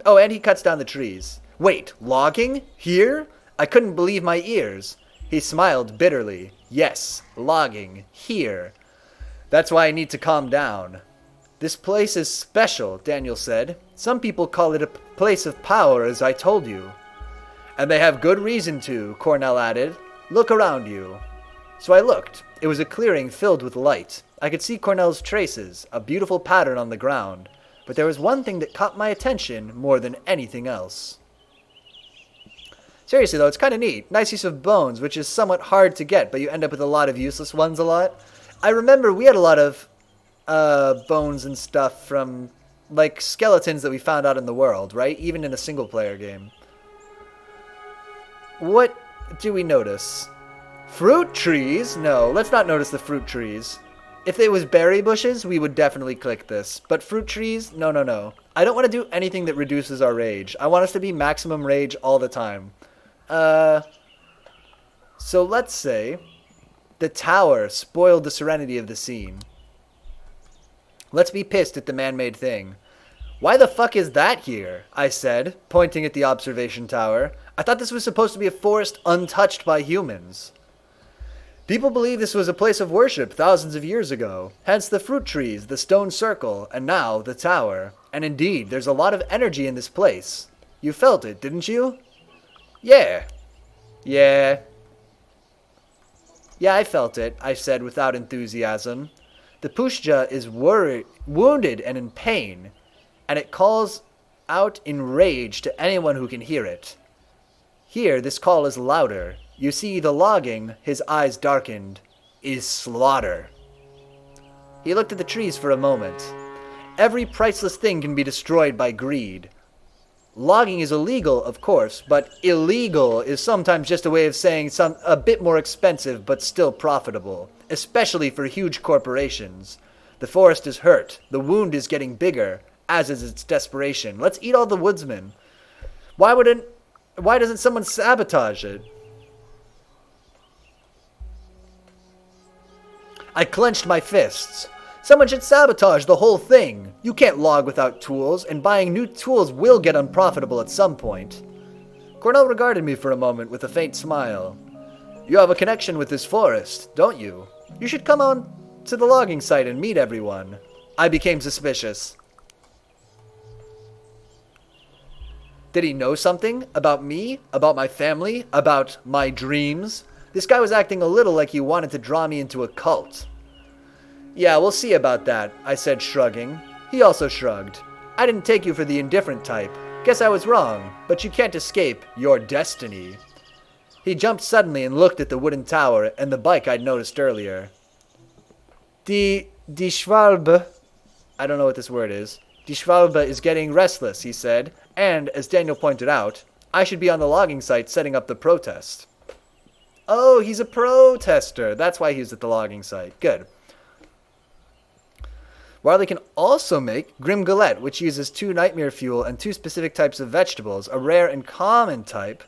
Oh, and he cuts down the trees. Wait, logging? Here? I couldn't believe my ears. He smiled bitterly. Yes, logging. Here. That's why I need to calm down. This place is special, Daniel said. Some people call it a place of power, as I told you. And they have good reason to, Cornell added. Look around you. So I looked. It was a clearing filled with light. I could see Cornell's traces, a beautiful pattern on the ground. But there was one thing that caught my attention more than anything else. Seriously though, it's kind of neat. Nice use of bones, which is somewhat hard to get, but you end up with a lot of useless ones a lot. I remember we had a lot of bones and stuff from, like, skeletons that we found out in the world, right? Even in a single-player game. What do we notice? Fruit trees? No, let's not notice the fruit trees. If it was berry bushes, we would definitely click this. But fruit trees? No, no, no. I don't want to do anything that reduces our rage. I want us to be maximum rage all the time. So let's say the tower spoiled the serenity of the scene. Let's be pissed at the man-made thing. Why the fuck is that here? I said, pointing at the observation tower. I thought this was supposed to be a forest untouched by humans. People believe this was a place of worship thousands of years ago, hence the fruit trees, the stone circle, and now the tower. And indeed, there's a lot of energy in this place. You felt it, didn't you? Yeah. Yeah, I felt it, I said without enthusiasm. The Pushja is wounded and in pain, and it calls out in rage to anyone who can hear it. Here, this call is louder. You see, the logging, his eyes darkened, is slaughter. He looked at the trees for a moment. Every priceless thing can be destroyed by greed. Logging is illegal, of course, but illegal is sometimes just a way of saying a bit more expensive but still profitable, especially for huge corporations. The forest is hurt. The wound is getting bigger, as is its desperation. Let's eat all the woodsmen. Why doesn't someone sabotage it? I clenched my fists. Someone should sabotage the whole thing. You can't log without tools, and buying new tools will get unprofitable at some point. Cornell regarded me for a moment with a faint smile. You have a connection with this forest, don't you? You should come on to the logging site and meet everyone. I became suspicious. Did he know something about me, about my family, about my dreams? This guy was acting a little like he wanted to draw me into a cult. Yeah, we'll see about that, I said, shrugging. He also shrugged. I didn't take you for the indifferent type. Guess I was wrong, but you can't escape your destiny. He jumped suddenly and looked at the wooden tower and the bike I'd noticed earlier. Die Schwalbe, I don't know what this word is. Die Schwalbe is getting restless, he said, and, as Daniel pointed out, I should be on the logging site setting up the protest. Oh, he's a protester. That's why he's at the logging site. Good. Warley can also make Grim Galette, which uses 2 nightmare fuel and 2 specific types of vegetables, a rare and common type.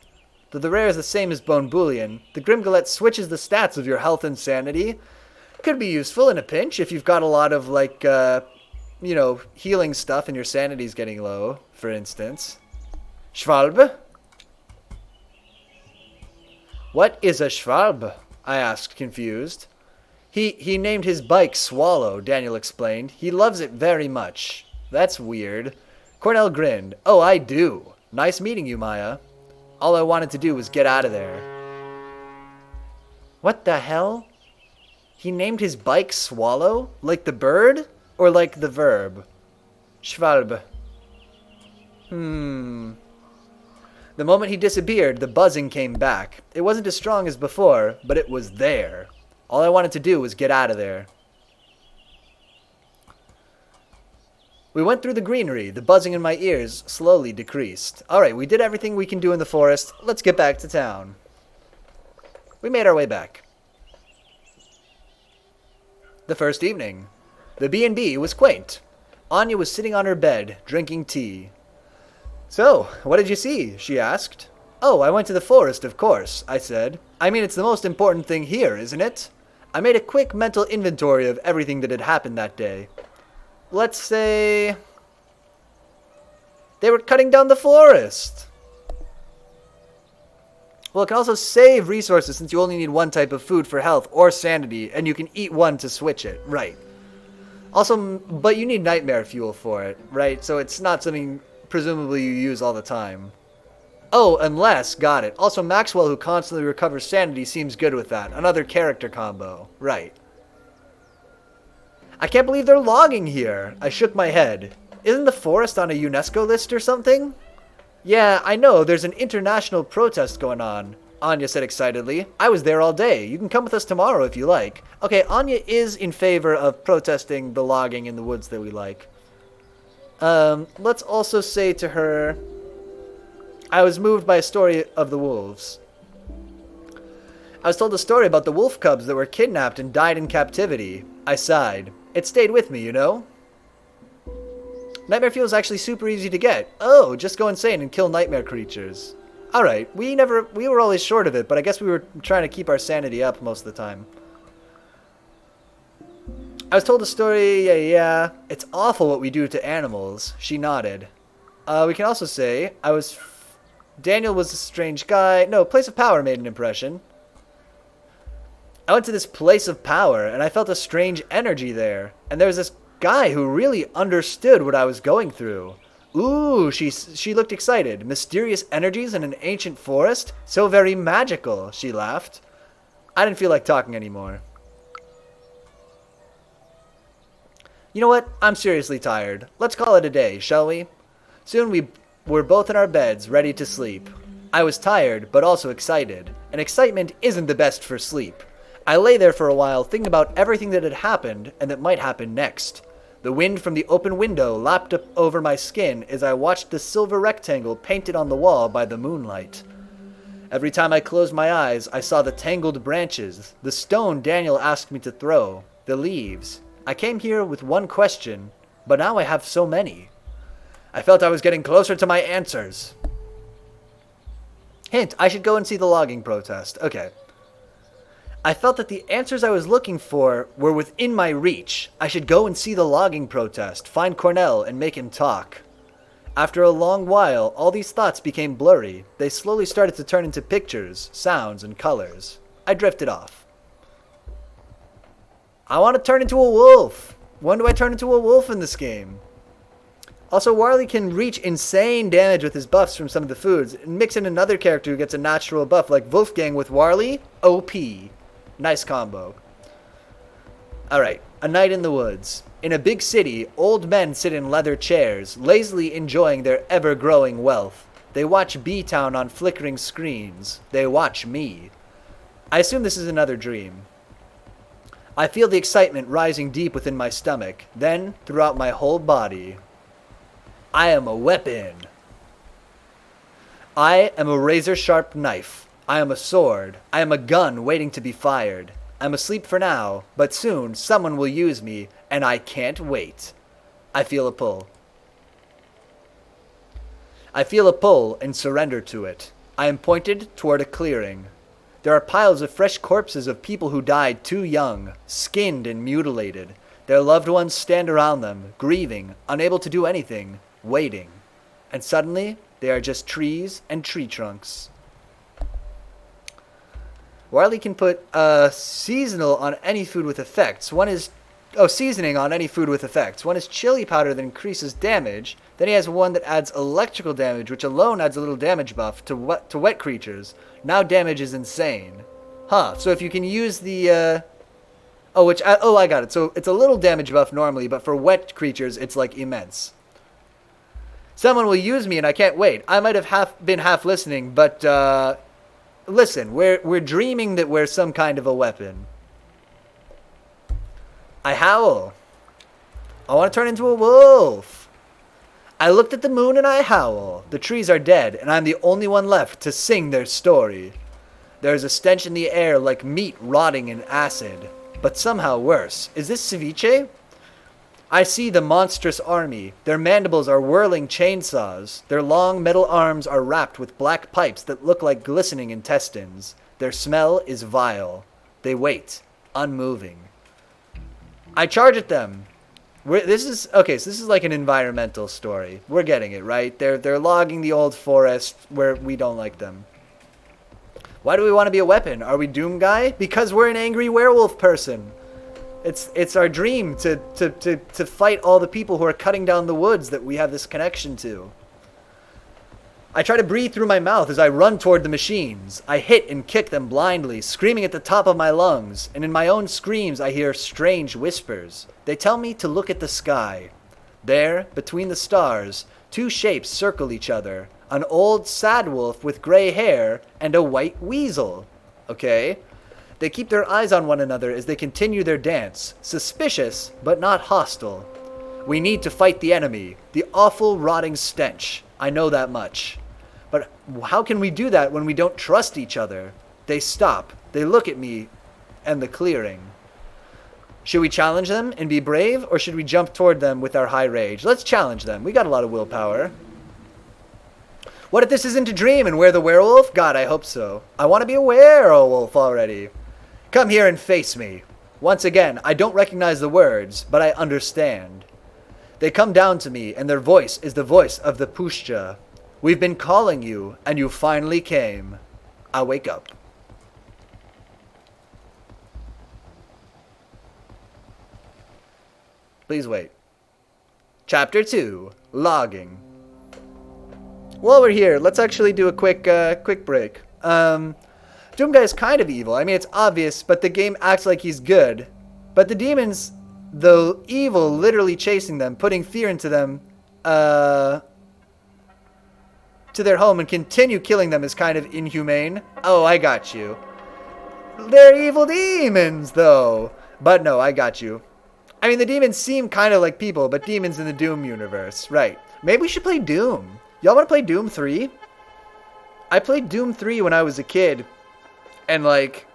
Though the rare is the same as Bone Bouillon, the Grim Galette switches the stats of your health and sanity. Could be useful in a pinch if you've got a lot of, like, healing stuff and your sanity's getting low, for instance. Schwalbe? What is a Schwalbe? I asked, confused. He named his bike Swallow, Daniel explained. He loves it very much. That's weird. Cornell grinned. Oh, I do. Nice meeting you, Maya. All I wanted to do was get out of there. What the hell? He named his bike Swallow? Like the bird? Or like the verb? Schwalbe. The moment he disappeared, the buzzing came back. It wasn't as strong as before, but it was there. All I wanted to do was get out of there. We went through the greenery. The buzzing in my ears slowly decreased. Alright, we did everything we can do in the forest. Let's get back to town. We made our way back. The first evening. The B&B was quaint. Anya was sitting on her bed, drinking tea. So, what did you see? She asked. Oh, I went to the forest, of course, I said. I mean, it's the most important thing here, isn't it? I made a quick mental inventory of everything that had happened that day. Let's say they were cutting down the forest. Well, it can also save resources since you only need 1 type of food for health or sanity, and you can eat 1 to switch it, right? Also, but you need nightmare fuel for it, right? So it's not something presumably you use all the time. Oh, unless, got it. Also, Maxwell, who constantly recovers sanity, seems good with that. Another character combo, right. I can't believe they're logging here. I shook my head. Isn't the forest on a UNESCO list or something? Yeah, I know. There's an international protest going on, Anya said excitedly. I was there all day. You can come with us tomorrow if you like. Okay, Anya is in favor of protesting the logging in the woods that we like. Let's also say to her, I was moved by a story of the wolves. I was told a story about the wolf cubs that were kidnapped and died in captivity. I sighed. It stayed with me, you know? Nightmare fuel is actually super easy to get. Oh, just go insane and kill nightmare creatures. Alright, we were always short of it, but I guess we were trying to keep our sanity up most of the time. I was told a story, yeah. It's awful what we do to animals. She nodded. We can also say, Daniel was a strange guy. No, Place of Power made an impression. I went to this place of power, and I felt a strange energy there. And there was this guy who really understood what I was going through. Ooh, she looked excited. Mysterious energies in an ancient forest? So very magical, she laughed. I didn't feel like talking anymore. You know what? I'm seriously tired. Let's call it a day, shall we? Soon we were both in our beds, ready to sleep. I was tired, but also excited. And excitement isn't the best for sleep. I lay there for a while, thinking about everything that had happened and that might happen next. The wind from the open window lapped up over my skin as I watched the silver rectangle painted on the wall by the moonlight. Every time I closed my eyes, I saw the tangled branches, the stone Daniel asked me to throw, the leaves. I came here with one question, but now I have so many. I felt I was getting closer to my answers. Hint, I should go and see the logging protest. Okay. I felt that the answers I was looking for were within my reach. I should go and see the logging protest, find Cornell, and make him talk. After a long while, all these thoughts became blurry. They slowly started to turn into pictures, sounds, and colors. I drifted off. I want to turn into a wolf. When do I turn into a wolf in this game? Also, Warley can reach insane damage with his buffs from some of the foods, and mix in another character who gets a natural buff, like Wolfgang with Warley, OP. Nice combo. Alright, a night in the woods. In a big city, old men sit in leather chairs, lazily enjoying their ever-growing wealth. They watch B-Town on flickering screens. They watch me. I assume this is another dream. I feel the excitement rising deep within my stomach, then throughout my whole body. I am a weapon. I am a razor-sharp knife. I am a sword. I am a gun waiting to be fired. I'm asleep for now, but soon someone will use me, and I can't wait. I feel a pull. I feel a pull and surrender to it. I am pointed toward a clearing. There are piles of fresh corpses of people who died too young, skinned and mutilated. Their loved ones stand around them, grieving, unable to do anything, waiting. And suddenly, they are just trees and tree trunks. Wiley can put seasonal on any food with effects. Seasoning on any food with effects. One is chili powder that increases damage. Then he has one that adds electrical damage, which alone adds a little damage buff to wet creatures. Now damage is insane. So if you can use the... I got it. So it's a little damage buff normally, but for wet creatures, it's like immense. Someone will use me and I can't wait. I might have been half listening, but... Listen, we're dreaming that we're some kind of a weapon. I howl. I want to turn into a wolf. I looked at the moon and I howl. The trees are dead, and I'm the only one left to sing their story. There's a stench in the air like meat rotting in acid. But somehow worse. Is this ceviche? I see the monstrous army. Their mandibles are whirling chainsaws. Their long metal arms are wrapped with black pipes that look like glistening intestines. Their smell is vile. They wait, unmoving. I charge at them. This is like an environmental story. We're getting it, right? They're logging the old forest where we don't like them. Why do we want to be a weapon? Are we Doom Guy? Because we're an angry werewolf person. It's our dream to fight all the people who are cutting down the woods that we have this connection to. I try to breathe through my mouth as I run toward the machines. I hit and kick them blindly, screaming at the top of my lungs, and in my own screams I hear strange whispers. They tell me to look at the sky. There, between the stars, two shapes circle each other. An old sad wolf with gray hair and a white weasel. Okay? They keep their eyes on one another as they continue their dance, suspicious but not hostile. We need to fight the enemy, the awful rotting stench. I know that much. But how can we do that when we don't trust each other? They stop, they look at me and the clearing. Should we challenge them and be brave, or should we jump toward them with our high rage? Let's challenge them. We got a lot of willpower. What if this isn't a dream and we're the werewolf? God, I hope so. I want to be a werewolf already. Come here and face me. Once again, I don't recognize the words, but I understand. They come down to me, and their voice is the voice of the Pushcha. We've been calling you, and you finally came. I wake up. Please wait. Chapter 2, Logging. While we're here, let's actually do a quick break. Doom Guy is kind of evil. I mean, it's obvious, but the game acts like he's good. But the demons, though evil, literally chasing them, putting fear into them, to their home and continue killing them is kind of inhumane. Oh, I got you. They're evil demons, though. But no, I got you. I mean, the demons seem kind of like people, but demons in the Doom universe. Right. Maybe we should play Doom. Y'all want to play Doom 3? I played Doom 3 when I was a kid. And, like,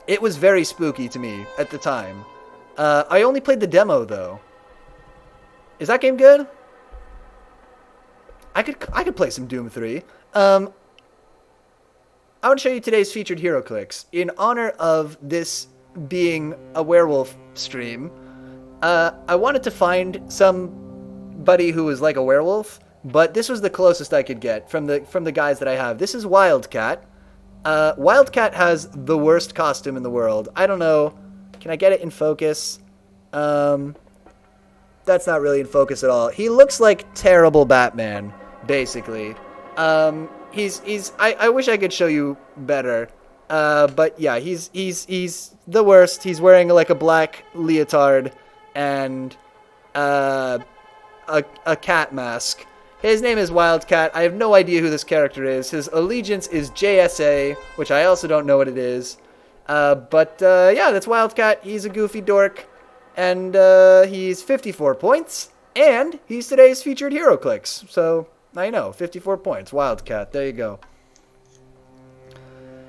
it was very spooky to me at the time. I only played the demo, though. Is that game good? I could play some Doom 3. I want to show you today's featured hero clicks. In honor of this being a werewolf stream, I wanted to find somebody who was like a werewolf, but this was the closest I could get from the guys that I have. This is Wildcat. Wildcat has the worst costume in the world. I don't know. Can I get it in focus? That's not really in focus at all. He looks like terrible Batman, basically. I wish I could show you better. But yeah, he's the worst. He's wearing like a black leotard and a cat mask. His name is Wildcat. I have no idea who this character is. His allegiance is JSA, which I also don't know what it is. But yeah, that's Wildcat. He's a goofy dork. And he's 54 points. And he's today's featured hero clicks. So, I know, 54 points. Wildcat, there you go.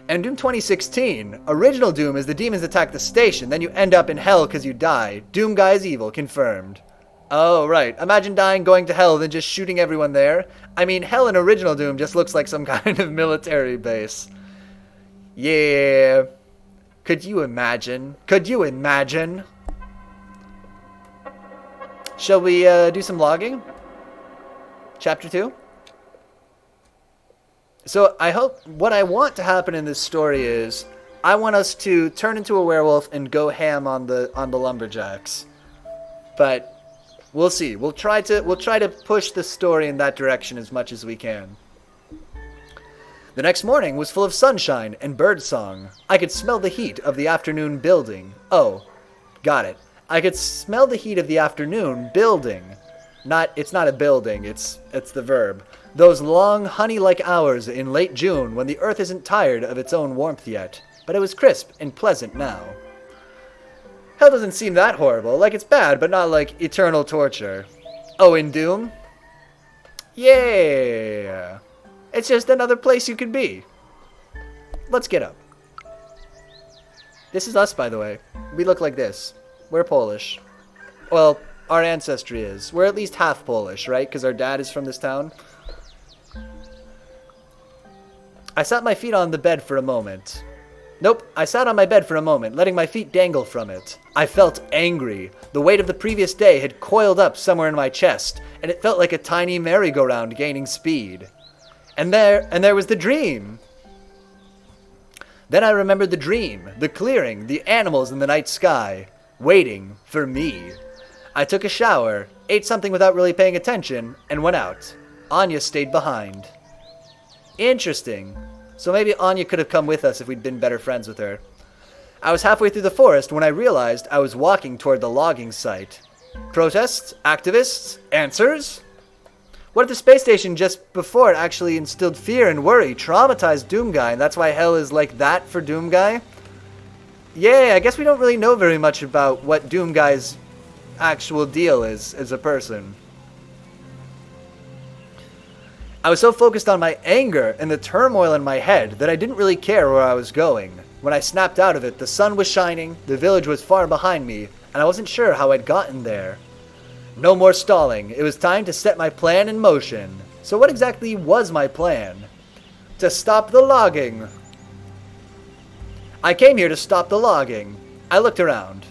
And Doom 2016. Original Doom is the demons attack the station, then you end up in hell because you die. Doom guy's evil, confirmed. Oh, right. Imagine dying, going to hell, then just shooting everyone there. I mean, hell in Original Doom just looks like some kind of military base. Yeah. Could you imagine? Could you imagine? Shall we do some logging? Chapter 2? So I hope, what I want to happen in this story is, I want us to turn into a werewolf and go ham on the lumberjacks. But we'll see. We'll try to push the story in that direction as much as we can. The next morning was full of sunshine and birdsong. I could smell the heat of the afternoon building. Oh, got it. I could smell the heat of the afternoon building. It's not a building, it's the verb. Those long, honey-like hours in late June when the earth isn't tired of its own warmth yet. But it was crisp and pleasant now. Hell doesn't seem that horrible. Like it's bad, but not like eternal torture. Oh, in Doom? Yeah. It's just another place you could be. Let's get up. This is us, by the way. We look like this. We're Polish. Well, our ancestry is. We're at least half Polish, right? Because our dad is from this town. I sat my feet on the bed for a moment. Nope, I sat on my bed for a moment, letting my feet dangle from it. I felt angry. The weight of the previous day had coiled up somewhere in my chest, and it felt like a tiny merry-go-round gaining speed. And there was the dream. Then I remembered the dream, the clearing, the animals in the night sky, waiting for me. I took a shower, ate something without really paying attention, and went out. Anya stayed behind. Interesting. So maybe Anya could have come with us if we'd been better friends with her. I was halfway through the forest when I realized I was walking toward the logging site. Protests? Activists? Answers? What if the space station just before it actually instilled fear and worry, traumatized Doom Guy, and that's why hell is like that for Doom Guy? Yeah, I guess we don't really know very much about what Doom Guy's actual deal is as a person. I was so focused on my anger and the turmoil in my head that I didn't really care where I was going. When I snapped out of it, the sun was shining, the village was far behind me, and I wasn't sure how I'd gotten there. No more stalling. It was time to set my plan in motion. So what exactly was my plan? To stop the logging. I came here to stop the logging. I looked around.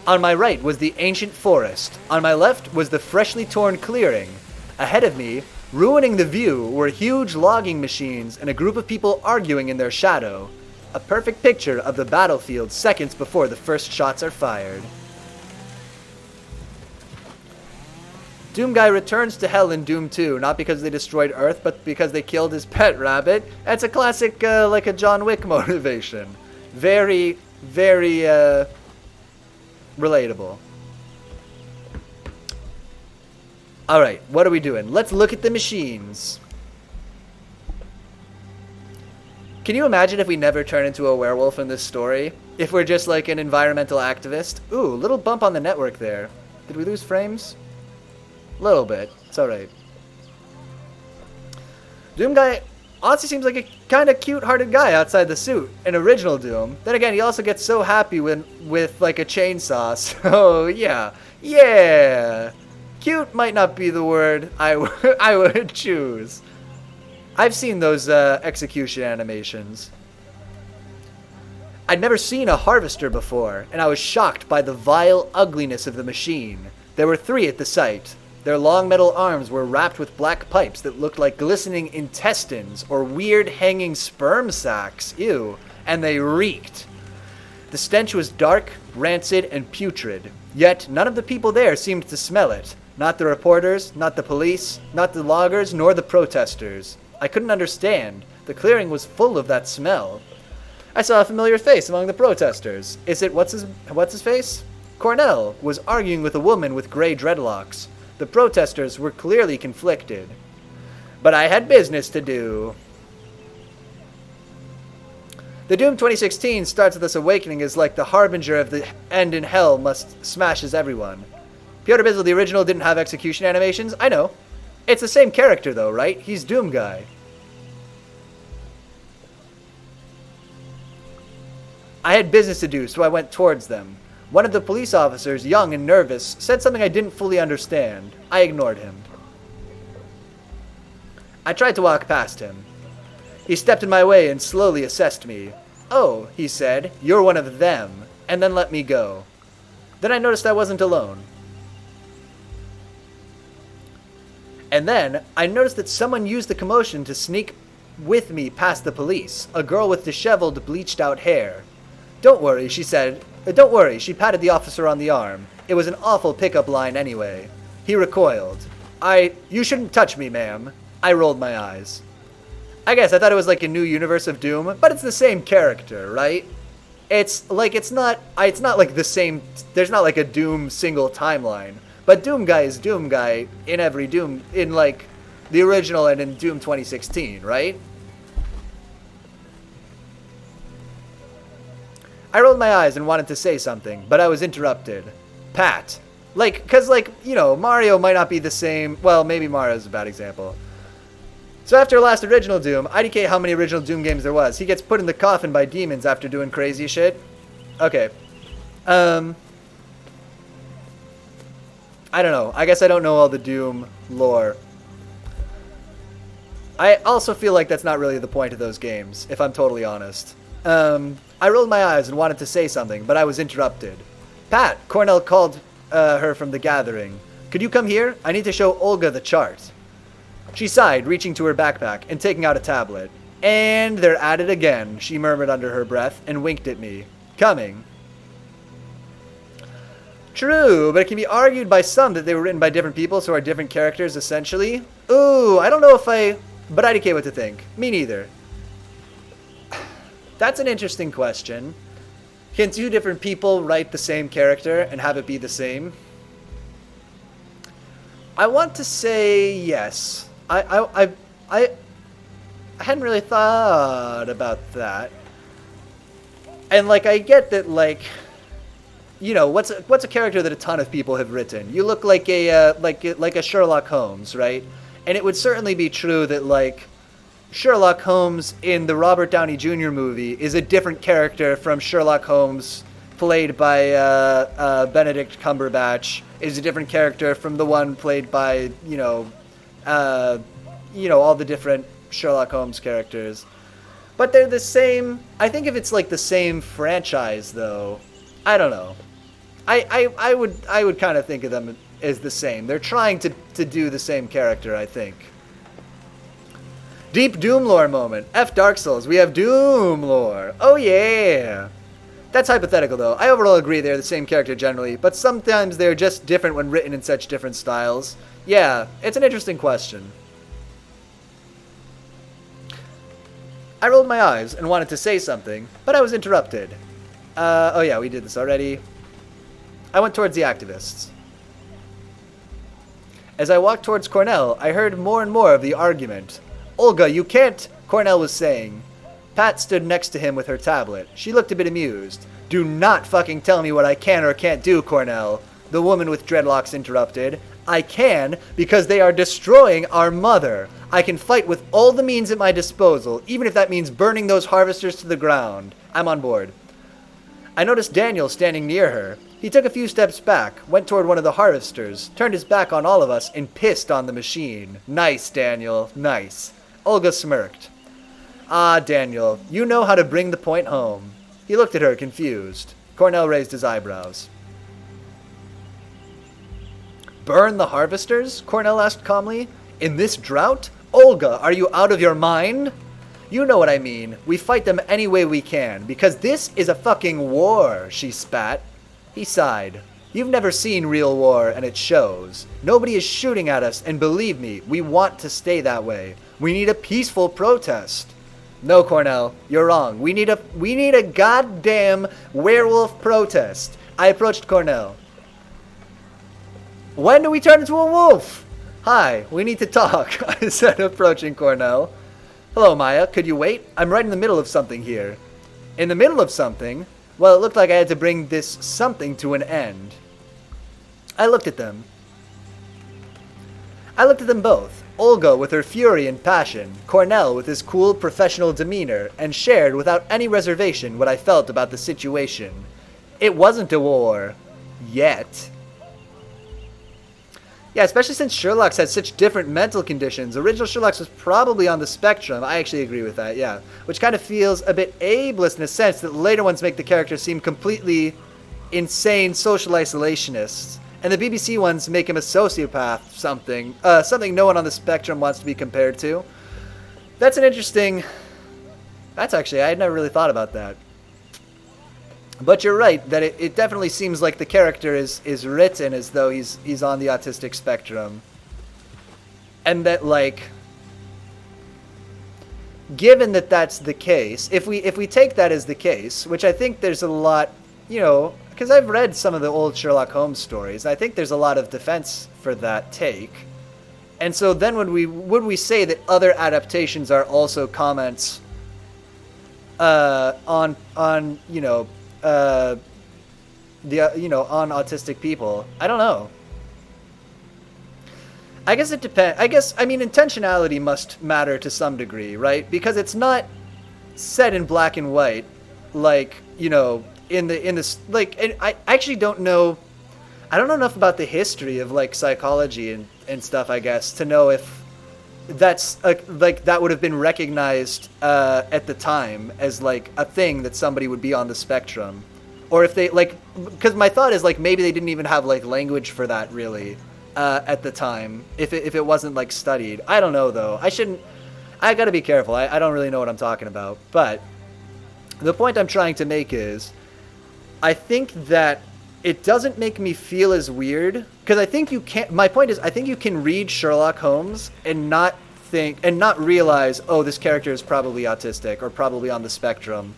On my right was the ancient forest. On my left was the freshly torn clearing. Ahead of me, ruining the view, were huge logging machines and a group of people arguing in their shadow. A perfect picture of the battlefield seconds before the first shots are fired. Doom Guy returns to hell in Doom 2, not because they destroyed Earth, but because they killed his pet rabbit. That's a classic, like a John Wick motivation. Very, very, relatable. Alright, what are we doing? Let's look at the machines. Can you imagine if we never turn into a werewolf in this story? If we're just like an environmental activist? Ooh, little bump on the network there. Did we lose frames? Little bit. It's alright. Doom Guy honestly seems like a kind of cute-hearted guy outside the suit in original Doom. Then again, he also gets so happy with like a chainsaw. So yeah. Yeah. Cute might not be the word I would choose. I've seen those execution animations. I'd never seen a harvester before, and I was shocked by the vile ugliness of the machine. There were 3 at the site. Their long metal arms were wrapped with black pipes that looked like glistening intestines or weird hanging sperm sacs. Ew. And they reeked. The stench was dark, rancid, and putrid. Yet none of the people there seemed to smell it. Not the reporters, not the police, not the loggers, nor the protesters. I couldn't understand. The clearing was full of that smell. I saw a familiar face among the protesters. Is it what's his face? Cornell was arguing with a woman with gray dreadlocks. The protesters were clearly conflicted. But I had business to do. The Doom 2016 starts with this awakening as like the harbinger of the end in hell must smashes everyone. Pyotr Bizzle, the original, didn't have execution animations. I know. It's the same character, though, right? He's Doom Guy. I had business to do, so I went towards them. One of the police officers, young and nervous, said something I didn't fully understand. I ignored him. I tried to walk past him. He stepped in my way and slowly assessed me. "Oh," he said, "you're one of them," and then let me go. Then I noticed I wasn't alone. And then I noticed that someone used the commotion to sneak with me past the police, a girl with disheveled, bleached-out hair. "Don't worry," she said. "Don't worry," she patted the officer on the arm. It was an awful pickup line anyway. He recoiled. "You shouldn't touch me, ma'am." I rolled my eyes. I guess I thought it was like a new universe of Doom, but it's the same character, right? It's not like the same, there's not like a Doom single timeline. But Doom Guy is Doom Guy in every Doom, in like the original and in Doom 2016, right? I rolled my eyes and wanted to say something, but I was interrupted. Pat. Cause Mario might not be the same, well, maybe Mario's a bad example. So after last original Doom, IDK how many original Doom games there was. He gets put in the coffin by demons after doing crazy shit. Okay. I don't know. I guess I don't know all the Doom lore. I also feel like that's not really the point of those games, if I'm totally honest. I rolled my eyes and wanted to say something, but I was interrupted. "Pat," Cornell called her from the gathering. "Could you come here? I need to show Olga the chart." She sighed, reaching to her backpack and taking out a tablet. "And they're at it again," she murmured under her breath and winked at me. "Coming." True, but it can be argued by some that they were written by different people, so are different characters, essentially. Ooh, I don't know if but IDK what to think. Me neither. That's an interesting question. Can two different people write the same character and have it be the same? I want to say yes. I hadn't really thought about that. And I get that what's a character that a ton of people have written? You look like a Sherlock Holmes, right? And it would certainly be true that Sherlock Holmes in the Robert Downey Jr. movie is a different character from Sherlock Holmes played by Benedict Cumberbatch, is a different character from the one played by all the different Sherlock Holmes characters. But they're the same. I think if it's the same franchise, though, I don't know. I would kind of think of them as the same. They're trying to do the same character, I think. Deep Doom lore moment. F Dark Souls. We have Doom lore. Oh yeah. That's hypothetical, though. I overall agree they're the same character generally, but sometimes they're just different when written in such different styles. Yeah, it's an interesting question. I rolled my eyes and wanted to say something, but I was interrupted. Oh yeah, we did this already. I went towards the activists. As I walked towards Cornell, I heard more and more of the argument. "Olga, you can't," Cornell was saying. Pat stood next to him with her tablet. She looked a bit amused. "Do not fucking tell me what I can or can't do, Cornell," the woman with dreadlocks interrupted. "I can because they are destroying our mother. I can fight with all the means at my disposal, even if that means burning those harvesters to the ground. I'm on board." I noticed Daniel standing near her. He took a few steps back, went toward one of the harvesters, turned his back on all of us, and pissed on the machine. Nice, Daniel, nice. Olga smirked. "Ah, Daniel, you know how to bring the point home." He looked at her, confused. Cornell raised his eyebrows. "Burn the harvesters?" Cornell asked calmly. "In this drought? Olga, are you out of your mind?" "You know what I mean. We fight them any way we can, because this is a fucking war," she spat. He sighed. "You've never seen real war, and it shows. Nobody is shooting at us, and believe me, we want to stay that way. We need a peaceful protest." "No, Cornell, you're wrong. We need a goddamn werewolf protest." I approached Cornell. "When do we turn into a wolf?" "Hi, we need to talk," I said, approaching Cornell. "Hello, Maya. Could you wait? I'm right in the middle of something here." "In the middle of something?" Well, it looked like I had to bring this something to an end. I looked at them. I looked at them both. Olga with her fury and passion, Cornell with his cool professional demeanor, and shared without any reservation what I felt about the situation. It wasn't a war. Yet. Yeah, especially since Sherlock's had such different mental conditions. Original Sherlock's was probably on the spectrum. I actually agree with that, yeah. Which kind of feels a bit ableist in a sense that later ones make the characters seem completely insane social isolationists. And the BBC ones make him a sociopath, something no one on the spectrum wants to be compared to. That's an interesting... That's actually, I had never really thought about that. But you're right, that it definitely seems like the character is written as though he's on the autistic spectrum. And that, like... Given that that's the case, if we take that as the case, which I think there's a lot, you know... Because I've read some of the old Sherlock Holmes stories. I think there's a lot of defense for that take. And so then would we say that other adaptations are also comments on you know on autistic people? I don't know. I guess it depends. I mean intentionality must matter to some degree, right? Because it's not set in black and white, like, you know, in this, like, and I actually don't know. I don't know enough about the history of, like, psychology and stuff, I guess, to know if that's like that would have been recognized at the time as, like, a thing that somebody would be on the spectrum, or if they, like, because my thought is, like, maybe they didn't even have, like, language for that really at the time if it wasn't, like, studied. I don't know though. I gotta be careful. I don't really know what I'm talking about, but the point I'm trying to make is I think that it doesn't make me feel as weird, because I think you can't. My point is, I think you can read Sherlock Holmes and not realize, oh, this character is probably autistic or probably on the spectrum.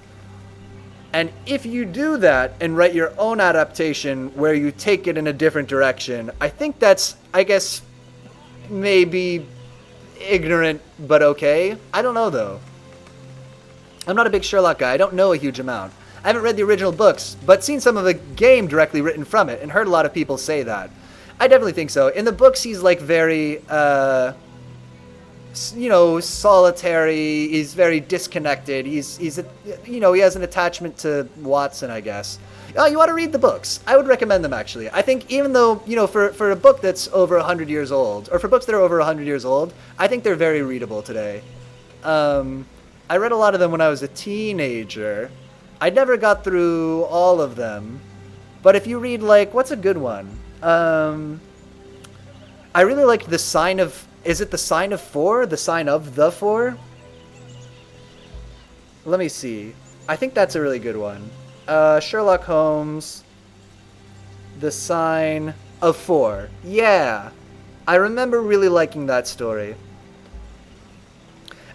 And if you do that and write your own adaptation where you take it in a different direction, I think that's, I guess, maybe ignorant, but okay. I don't know though. I'm not a big Sherlock guy. I don't know a huge amount. I haven't read the original books, but seen some of the game directly written from it, and heard a lot of people say that. I definitely think so. In the books, he's, like, very, you know, solitary. He's very disconnected. He's you know, he has an attachment to Watson, I guess. Oh, you ought to read the books. I would recommend them, actually. I think even though, you know, for a book that's over 100 years old, or for books that are over 100 years old, I think they're very readable today. I read a lot of them when I was a teenager. I never got through all of them, but if you read, like, what's a good one? I really liked The Sign of, is it The Sign of Four? The Sign of the Four? Let me see. I think that's a really good one. Sherlock Holmes, The Sign of Four. Yeah, I remember really liking that story.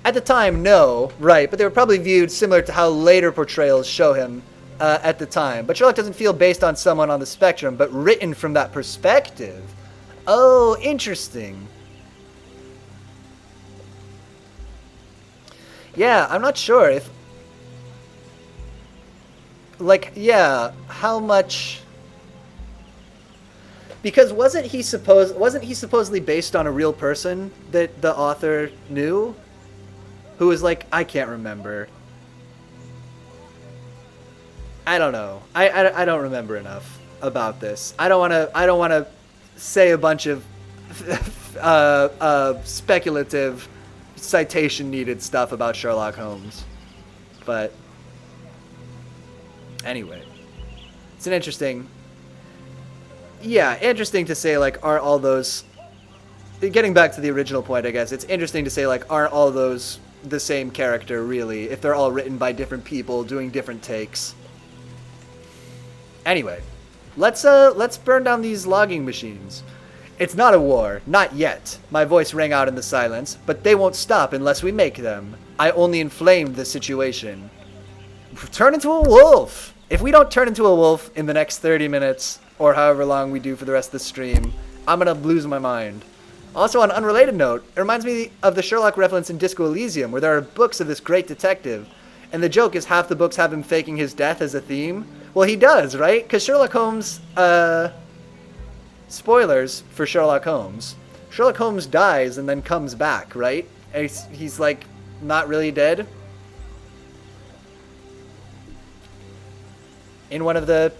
At the time, no, right, but they were probably viewed similar to how later portrayals show him at the time. But Sherlock doesn't feel based on someone on the spectrum, but written from that perspective. Oh, interesting. Yeah, I'm not sure if... Like, yeah, how much... Because wasn't he supposedly based on a real person that the author knew? Who was like, I can't remember. I don't know. I don't remember enough about this. I don't want to say a bunch of speculative citation needed stuff about Sherlock Holmes. But anyway, it's an interesting to say, like, are all those, getting back to the original point, I guess, it's interesting to say, like, aren't all those the same character, really, if they're all written by different people doing different takes. Anyway, let's burn down these logging machines. It's not a war, not yet. My voice rang out in the silence, but they won't stop unless we make them. I only inflamed the situation. Turn into a wolf! If we don't turn into a wolf in the next 30 minutes, or however long we do for the rest of the stream, I'm gonna lose my mind. Also, on an unrelated note, it reminds me of the Sherlock reference in Disco Elysium, where there are books of this great detective, and the joke is half the books have him faking his death as a theme. Well, he does, right? Because Sherlock Holmes, spoilers for Sherlock Holmes. Sherlock Holmes dies and then comes back, right? And he's like not really dead. In one of the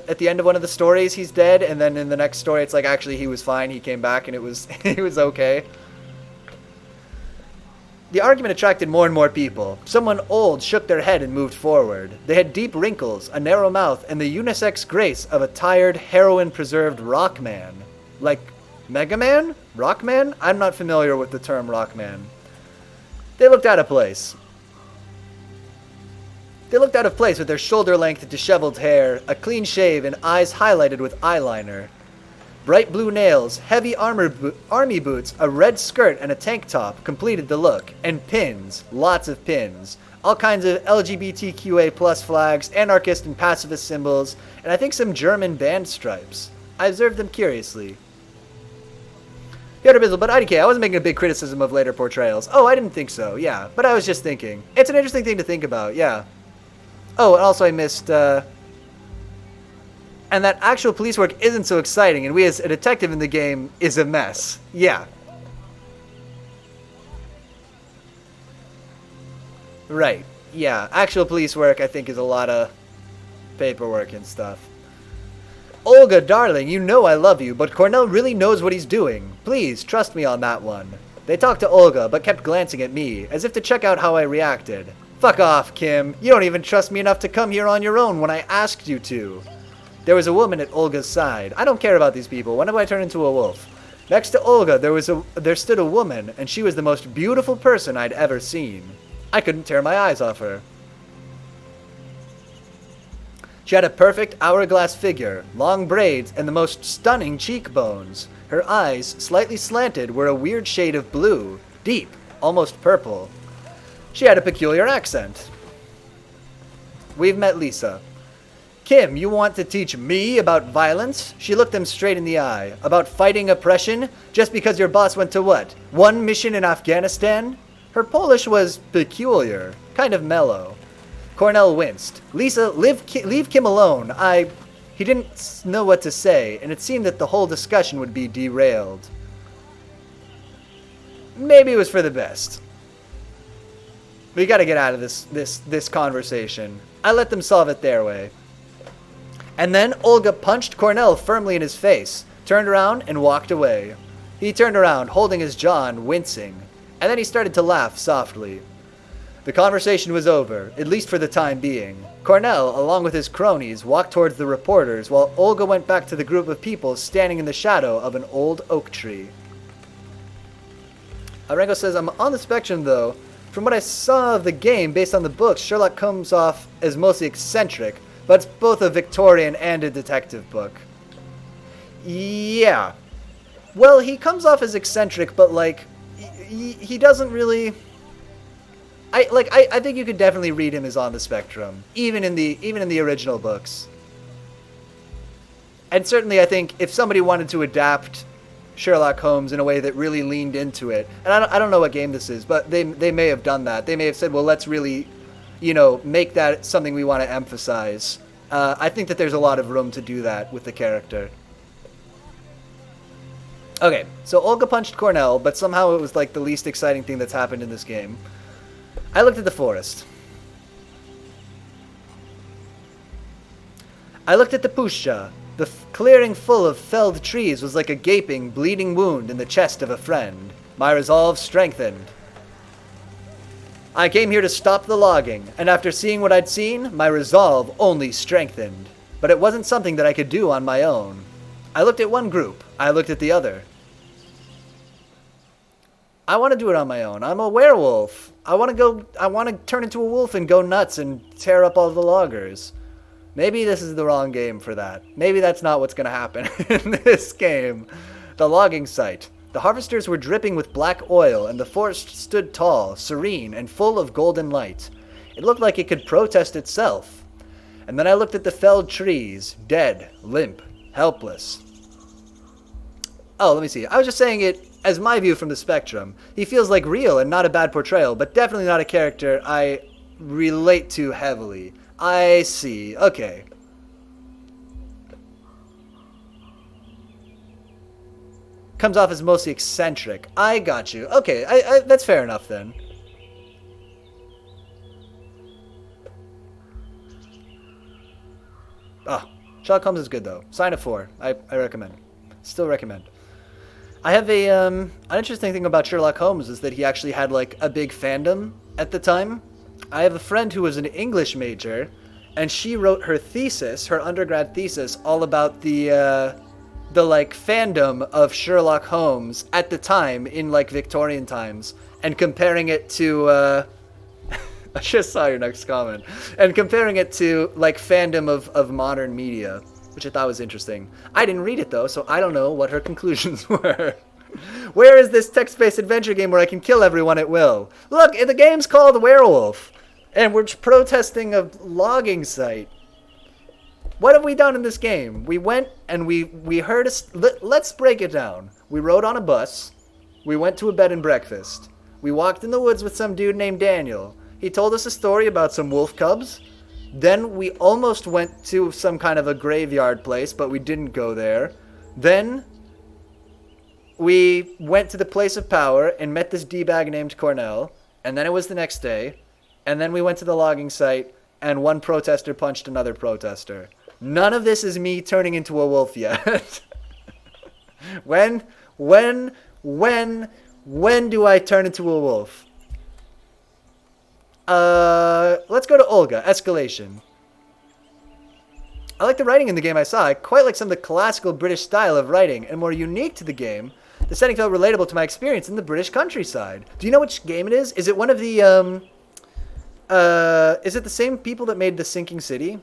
at the end of one of the stories he's dead, and then in the next story it's like actually he was fine, he came back and it was it was okay. The argument attracted more and more people. Someone old shook their head and moved forward. They had deep wrinkles, a narrow mouth, and the unisex grace of a tired, heroin-preserved rock man. Like Mega Man? Rock Man? I'm not familiar with the term rock man. They looked out of place. They looked out of place with their shoulder-length, disheveled hair, a clean shave, and eyes highlighted with eyeliner. Bright blue nails, heavy army boots, a red skirt, and a tank top completed the look. And pins. Lots of pins. All kinds of LGBTQA plus flags, anarchist and pacifist symbols, and I think some German band stripes. I observed them curiously. But IDK, I wasn't making a big criticism of later portrayals. Oh, I didn't think so, yeah. But I was just thinking. It's an interesting thing to think about, yeah. Oh, and also I missed, and that actual police work isn't so exciting, and we as a detective in the game is a mess. Yeah. Right. Yeah. Actual police work, I think, is a lot of paperwork and stuff. Olga, darling, you know I love you, but Cornell really knows what he's doing. Please, trust me on that one. They talked to Olga, but kept glancing at me, as if to check out how I reacted. Fuck off, Kim. You don't even trust me enough to come here on your own when I asked you to. There was a woman at Olga's side. I don't care about these people. When have I turned into a wolf? Next to Olga, there stood a woman, and she was the most beautiful person I'd ever seen. I couldn't tear my eyes off her. She had a perfect hourglass figure, long braids, and the most stunning cheekbones. Her eyes, slightly slanted, were a weird shade of blue, deep, almost purple. She had a peculiar accent. We've met Lisa. Kim, you want to teach me about violence? She looked him straight in the eye. About fighting oppression? Just because your boss went to what? One mission in Afghanistan? Her Polish was peculiar, kind of mellow. Cornell winced. Lisa, leave Kim alone. He didn't know what to say, and it seemed that the whole discussion would be derailed. Maybe it was for the best. We gotta get out of this conversation. I let them solve it their way. And then Olga punched Cornell firmly in his face, turned around, and walked away. He turned around, holding his jaw and wincing, and then he started to laugh softly. The conversation was over, at least for the time being. Cornell, along with his cronies, walked towards the reporters, while Olga went back to the group of people standing in the shadow of an old oak tree. Arengo says, I'm on the spectrum, though. From what I saw of the game, based on the books, Sherlock comes off as mostly eccentric, but it's both a Victorian and a detective book. Yeah. Well, he comes off as eccentric, but, like, he doesn't really... I think you could definitely read him as on the spectrum, even in the original books. And certainly I think if somebody wanted to adapt Sherlock Holmes in a way that really leaned into it, and I don't know what game this is, but they may have done that. They may have said, well, let's really, make that something we want to emphasize. I think that there's a lot of room to do that with the character. Okay, so Olga punched Cornell, but somehow it was like the least exciting thing that's happened in this game. I looked at the forest. I looked at the Pusha. The clearing full of felled trees was like a gaping, bleeding wound in the chest of a friend. My resolve strengthened. I came here to stop the logging, and after seeing what I'd seen, my resolve only strengthened. But it wasn't something that I could do on my own. I looked at one group. I looked at the other. I want to do it on my own. I'm a werewolf. I want to turn into a wolf and go nuts and tear up all the loggers. Maybe this is the wrong game for that. Maybe that's not what's going to happen in this game. The logging site. The harvesters were dripping with black oil, and the forest stood tall, serene, and full of golden light. It looked like it could protest itself. And then I looked at the felled trees, dead, limp, helpless. Oh, let me see. I was just saying it as my view from the spectrum. He feels like real and not a bad portrayal, but definitely not a character I relate to heavily. I see. Okay. Comes off as mostly eccentric. I got you. Okay, that's fair enough then. Ah, Sherlock Holmes is good though. Sign of 4. I recommend. Still recommend. I have an interesting thing about Sherlock Holmes is that he actually had like a big fandom at the time. I have a friend who was an English major, and she wrote her thesis, her undergrad thesis, all about the like fandom of Sherlock Holmes at the time in like Victorian times, and comparing it to I just saw your next comment, and comparing it to like fandom of modern media, which I thought was interesting. I didn't read it though, so I don't know what her conclusions were. Where is this text-based adventure game where I can kill everyone at will? Look, the game's called Werewolf, and we're protesting a logging site. What have we done in this game? We went and we heard let's break it down. We rode on a bus. We went to a bed and breakfast. We walked in the woods with some dude named Daniel. He told us a story about some wolf cubs. Then we almost went to some kind of a graveyard place, but we didn't go there. Then we went to the place of power and met this D-bag named Cornell. And then it was the next day. And then we went to the logging site, and one protester punched another protester. None of this is me turning into a wolf yet. When do I turn into a wolf? Let's go to Olga. Escalation. I like the writing in the game I saw. I quite like some of the classical British style of writing, and more unique to the game, the setting felt relatable to my experience in the British countryside. Do you know which game it is? Is it one of the, is it the same people that made The Sinking City?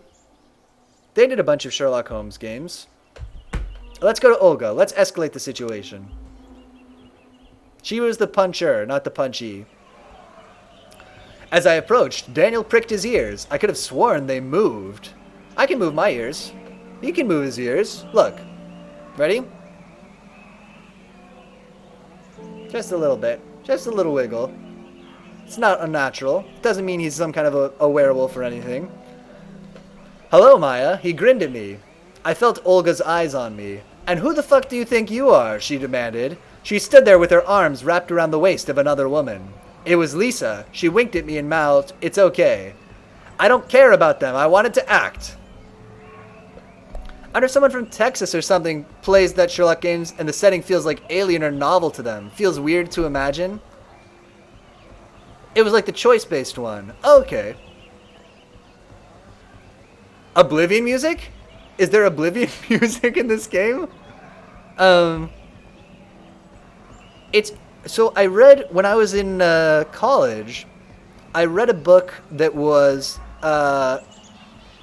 They did a bunch of Sherlock Holmes games. Let's go to Olga. Let's escalate the situation. She was the puncher, not the punchy. As I approached, Daniel pricked his ears. I could have sworn they moved. I can move my ears. He can move his ears. Look. Ready? Just a little bit. Just a little wiggle. It's not unnatural. It doesn't mean he's some kind of a werewolf or anything. Hello, Maya. He grinned at me. I felt Olga's eyes on me. And who the fuck do you think you are? She demanded. She stood there with her arms wrapped around the waist of another woman. It was Lisa. She winked at me and mouthed, "It's okay." I don't care about them. I wanted to act. I wonder if someone from Texas or something plays that Sherlock games and the setting feels like alien or novel to them. Feels weird to imagine. It was like the choice-based one. Okay. Oblivion music? Is there Oblivion music in this game? So I read, when I was in college, I read a book that was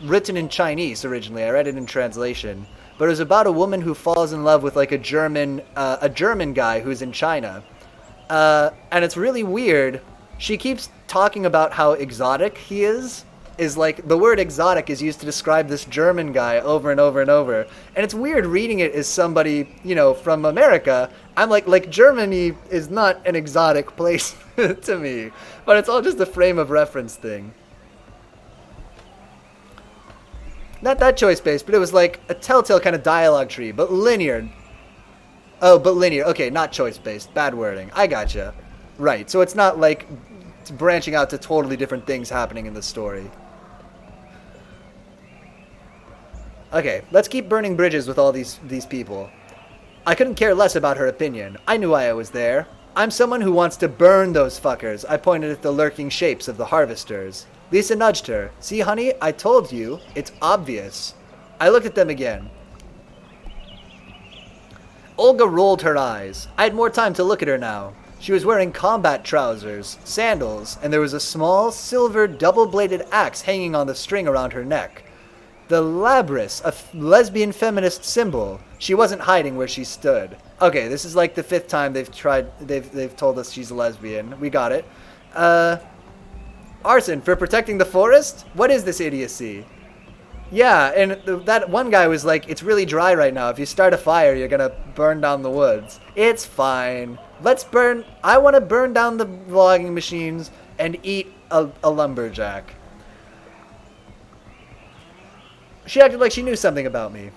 written in Chinese originally. I read it in translation. But it was about a woman who falls in love with like a German guy who's in China. And it's really weird. She keeps talking about how exotic he is like the word exotic is used to describe this German guy over and over and over. And it's weird reading it as somebody, you know, from America. I'm like Germany is not an exotic place to me, but it's all just a frame of reference thing. Not that choice-based, but it was like a telltale kind of dialogue tree, but linear. Oh, but linear. Okay, not choice-based. Bad wording. I gotcha. Right, so it's not like it's branching out to totally different things happening in the story. Okay, let's keep burning bridges with all these people. I couldn't care less about her opinion. I knew why I was there. I'm someone who wants to burn those fuckers. I pointed at the lurking shapes of the harvesters. Lisa nudged her. See, honey, I told you. It's obvious. I looked at them again. Olga rolled her eyes. I had more time to look at her now. She was wearing combat trousers, sandals, and there was a small, silver, double-bladed axe hanging on the string around her neck. The labrys, a lesbian feminist symbol. She wasn't hiding where she stood. Okay, this is like the 5th time they've told us she's a lesbian. We got it. Arson for protecting the forest? What is this idiocy? Yeah, and that one guy was like, it's really dry right now. If you start a fire, you're gonna burn down the woods. It's fine. I want to burn down the logging machines and eat a lumberjack. She acted like she knew something about me.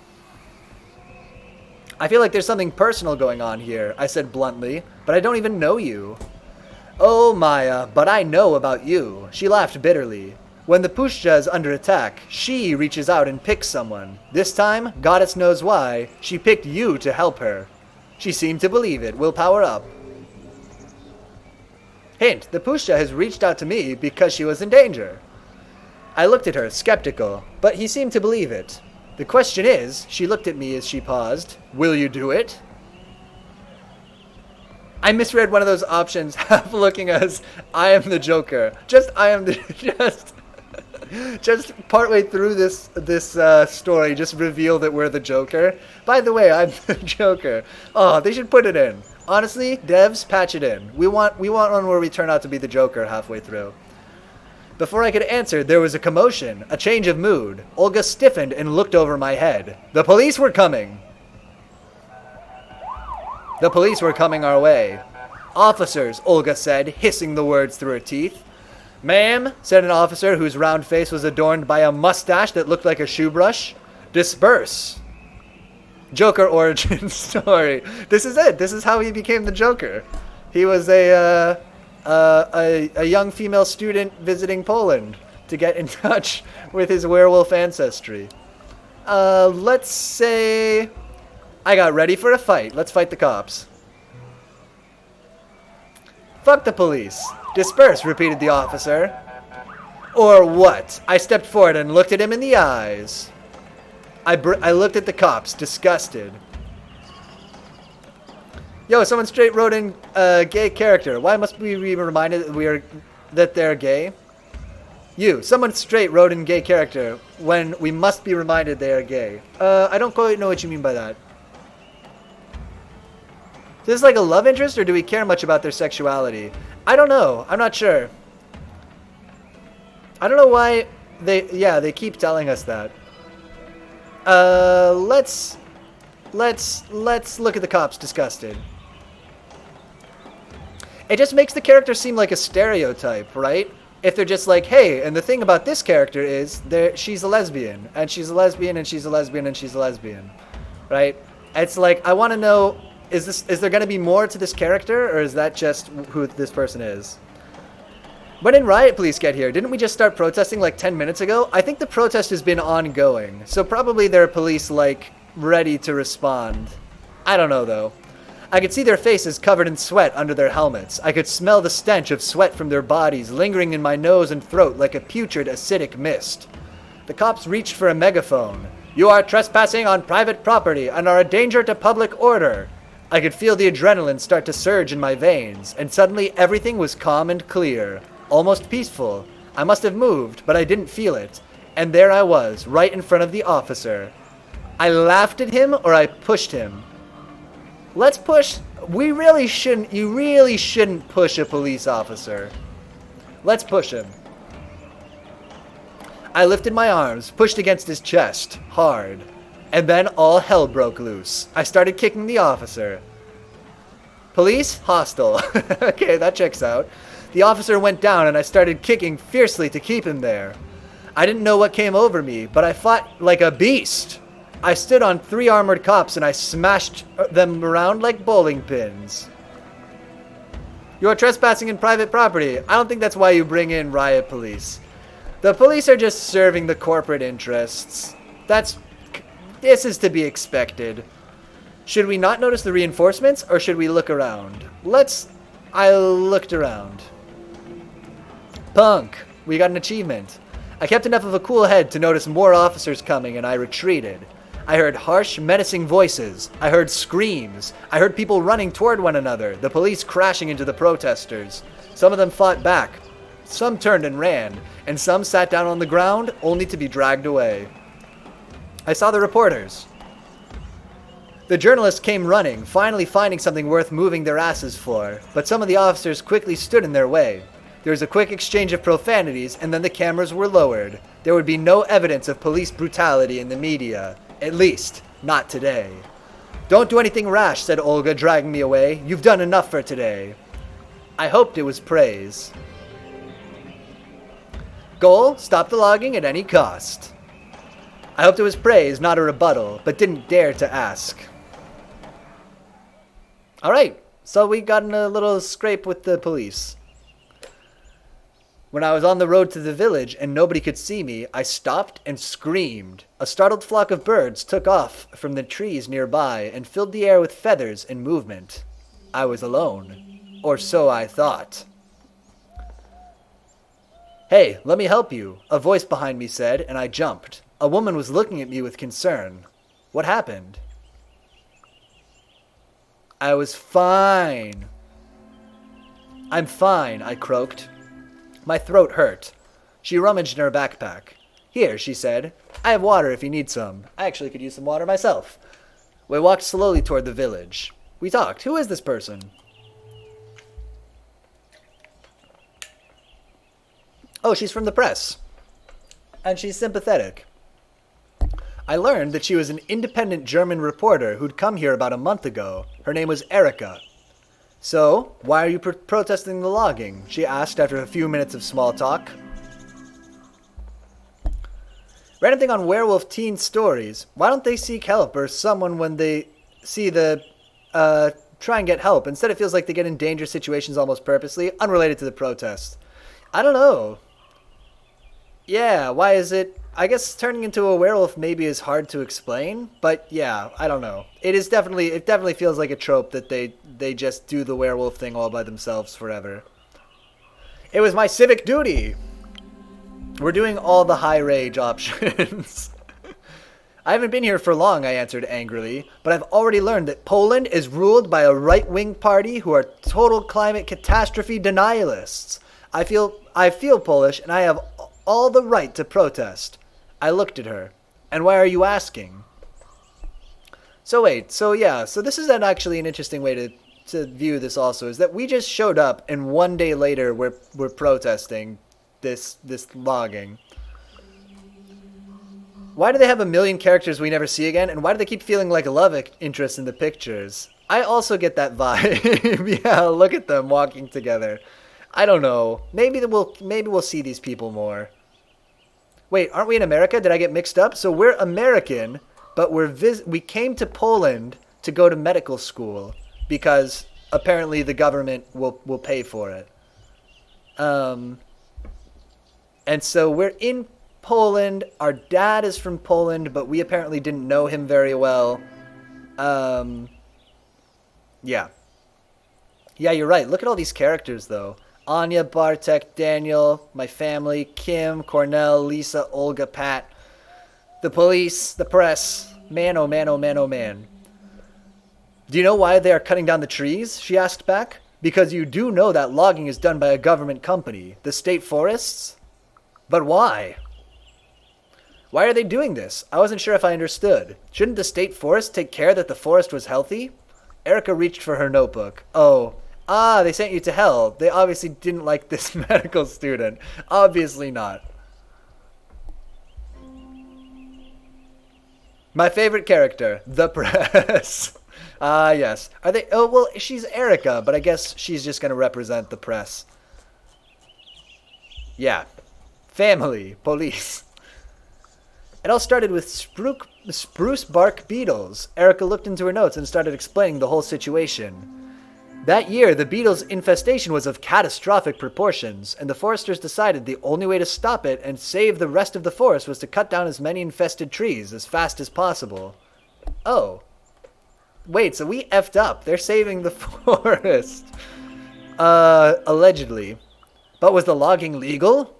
I feel like there's something personal going on here, I said bluntly, but I don't even know you. Oh, Maya, but I know about you. She laughed bitterly. When the Pushcha is under attack, she reaches out and picks someone. This time, goddess knows why, she picked you to help her. She seemed to believe it. We'll power up. Hint, the Pushcha has reached out to me because she was in danger. I looked at her, skeptical, but he seemed to believe it. The question is, she looked at me as she paused, will you do it? I misread one of those options, half looking as, I am the Joker. Just partway through this story, just reveal that we're the Joker. By the way, I'm the Joker. Oh, they should put it in. Honestly, devs, patch it in. We want one where we turn out to be the Joker halfway through. Before I could answer, there was a commotion, a change of mood. Olga stiffened and looked over my head. The police were coming! The police were coming our way. Officers, Olga said, hissing the words through her teeth. Ma'am, said an officer whose round face was adorned by a mustache that looked like a shoe brush. Disperse. Joker origin story. This is it. This is how he became the Joker. He was a young female student visiting Poland to get in touch with his werewolf ancestry. Let's say I got ready for a fight. Let's fight the cops. Fuck the police. Disperse, repeated the officer. Or what? I stepped forward and looked at him in the eyes. I looked at the cops, disgusted. Yo, someone straight wrote in gay character. Why must we be reminded that they're gay? Someone straight wrote in gay character when we must be reminded they are gay. I don't quite know what you mean by that. Is this like a love interest, or do we care much about their sexuality? I don't know. I'm not sure. I don't know why they keep telling us that. Let's look at the cops, disgusted. It just makes the character seem like a stereotype, right? If they're just like, hey, and the thing about this character is she's a lesbian, and she's a lesbian, and she's a lesbian, and she's a lesbian, right? It's like, I want to know, is there going to be more to this character, or is that just who this person is? When did riot police get here? Didn't we just start protesting like 10 minutes ago? I think the protest has been ongoing, so probably there are police like ready to respond. I don't know though. I could see their faces covered in sweat under their helmets. I could smell the stench of sweat from their bodies lingering in my nose and throat like a putrid acidic mist. The cops reached for a megaphone. You are trespassing on private property and are a danger to public order. I could feel the adrenaline start to surge in my veins, and suddenly everything was calm and clear, almost peaceful. I must have moved, but I didn't feel it. And there I was, right in front of the officer. I laughed at him, or I pushed him. Let's push. You really shouldn't push a police officer. Let's push him. I lifted my arms, pushed against his chest, hard. And then all hell broke loose. I started kicking the officer. Police? Hostile. Okay, that checks out. The officer went down and I started kicking fiercely to keep him there. I didn't know what came over me, but I fought like a beast. I stood on 3 armored cops and I smashed them around like bowling pins. You are trespassing in private property. I don't think that's why you bring in riot police. The police are just serving the corporate interests. This is to be expected. Should we not notice the reinforcements, or should we look around? I looked around. Punk. We got an achievement. I kept enough of a cool head to notice more officers coming, and I retreated. I heard harsh, menacing voices. I heard screams. I heard people running toward one another, the police crashing into the protesters. Some of them fought back. Some turned and ran, and some sat down on the ground, only to be dragged away. I saw the reporters. The journalists came running, finally finding something worth moving their asses for, but some of the officers quickly stood in their way. There was a quick exchange of profanities, and then the cameras were lowered. There would be no evidence of police brutality in the media. At least, not today. Don't do anything rash, said Olga, dragging me away. You've done enough for today. I hoped it was praise. Goal, stop the logging at any cost. I hoped it was praise, not a rebuttal, but didn't dare to ask. All right, so we got in a little scrape with the police. When I was on the road to the village and nobody could see me, I stopped and screamed. A startled flock of birds took off from the trees nearby and filled the air with feathers and movement. I was alone, or so I thought. "Hey, let me help you," a voice behind me said, and I jumped. A woman was looking at me with concern. What happened? I was fine. "I'm fine," I croaked. My throat hurt. She rummaged in her backpack. "Here," she said. "I have water if you need some. I actually could use some water myself." We walked slowly toward the village. We talked. Who is this person? Oh, she's from the press. And she's sympathetic. I learned that she was an independent German reporter who'd come here about a month ago. Her name was Erica. "So, why are you protesting the logging?" she asked after a few minutes of small talk. Random thing on werewolf teen stories. Why don't they seek help or someone when they see try and get help? Instead, it feels like they get in dangerous situations almost purposely, unrelated to the protest. I don't know. Yeah, why is it? I guess turning into a werewolf maybe is hard to explain, but yeah, I don't know. It definitely feels like a trope that they just do the werewolf thing all by themselves forever. It was my civic duty. We're doing all the high rage options. "I haven't been here for long," I answered angrily, "but I've already learned that Poland is ruled by a right-wing party who are total climate catastrophe denialists. I feel Polish, and I have all the right to protest." I looked at her. "And why are you asking?" So this is actually an interesting way to view this also, is that we just showed up and one day later we're protesting this logging. Why do they have a million characters we never see again, and why do they keep feeling like a love interest in the pictures? I also get that vibe. Yeah, look at them walking together. I don't know. Maybe we'll see these people more. Wait, aren't we in America? Did I get mixed up? So we're American, but we came to Poland to go to medical school because apparently the government will pay for it. And so we're in Poland. Our dad is from Poland, but we apparently didn't know him very well. Yeah. Yeah, you're right. Look at all these characters, though. Anya, Bartek, Daniel, my family, Kim, Cornell, Lisa, Olga, Pat, the police, the press. Man, oh man, oh man, oh man. "Do you know why they are cutting down the trees?" she asked back. "Because you do know that logging is done by a government company, the state forests? But why? Why are they doing this? I wasn't sure if I understood. Shouldn't the state forest take care that the forest was healthy?" Erica reached for her notebook. "Oh. They sent you to hell. They obviously didn't like this medical student. Obviously not." My favorite character, the press. Yes. Are they? Oh, well, she's Erica, but I guess she's just going to represent the press. Yeah. Family, police. "It all started with spruce bark beetles." Erica looked into her notes and started explaining the whole situation. "That year, the beetles' infestation was of catastrophic proportions, and the foresters decided the only way to stop it and save the rest of the forest was to cut down as many infested trees as fast as possible." Oh. Wait, so we effed up. They're saving the forest. Allegedly. But was the logging legal?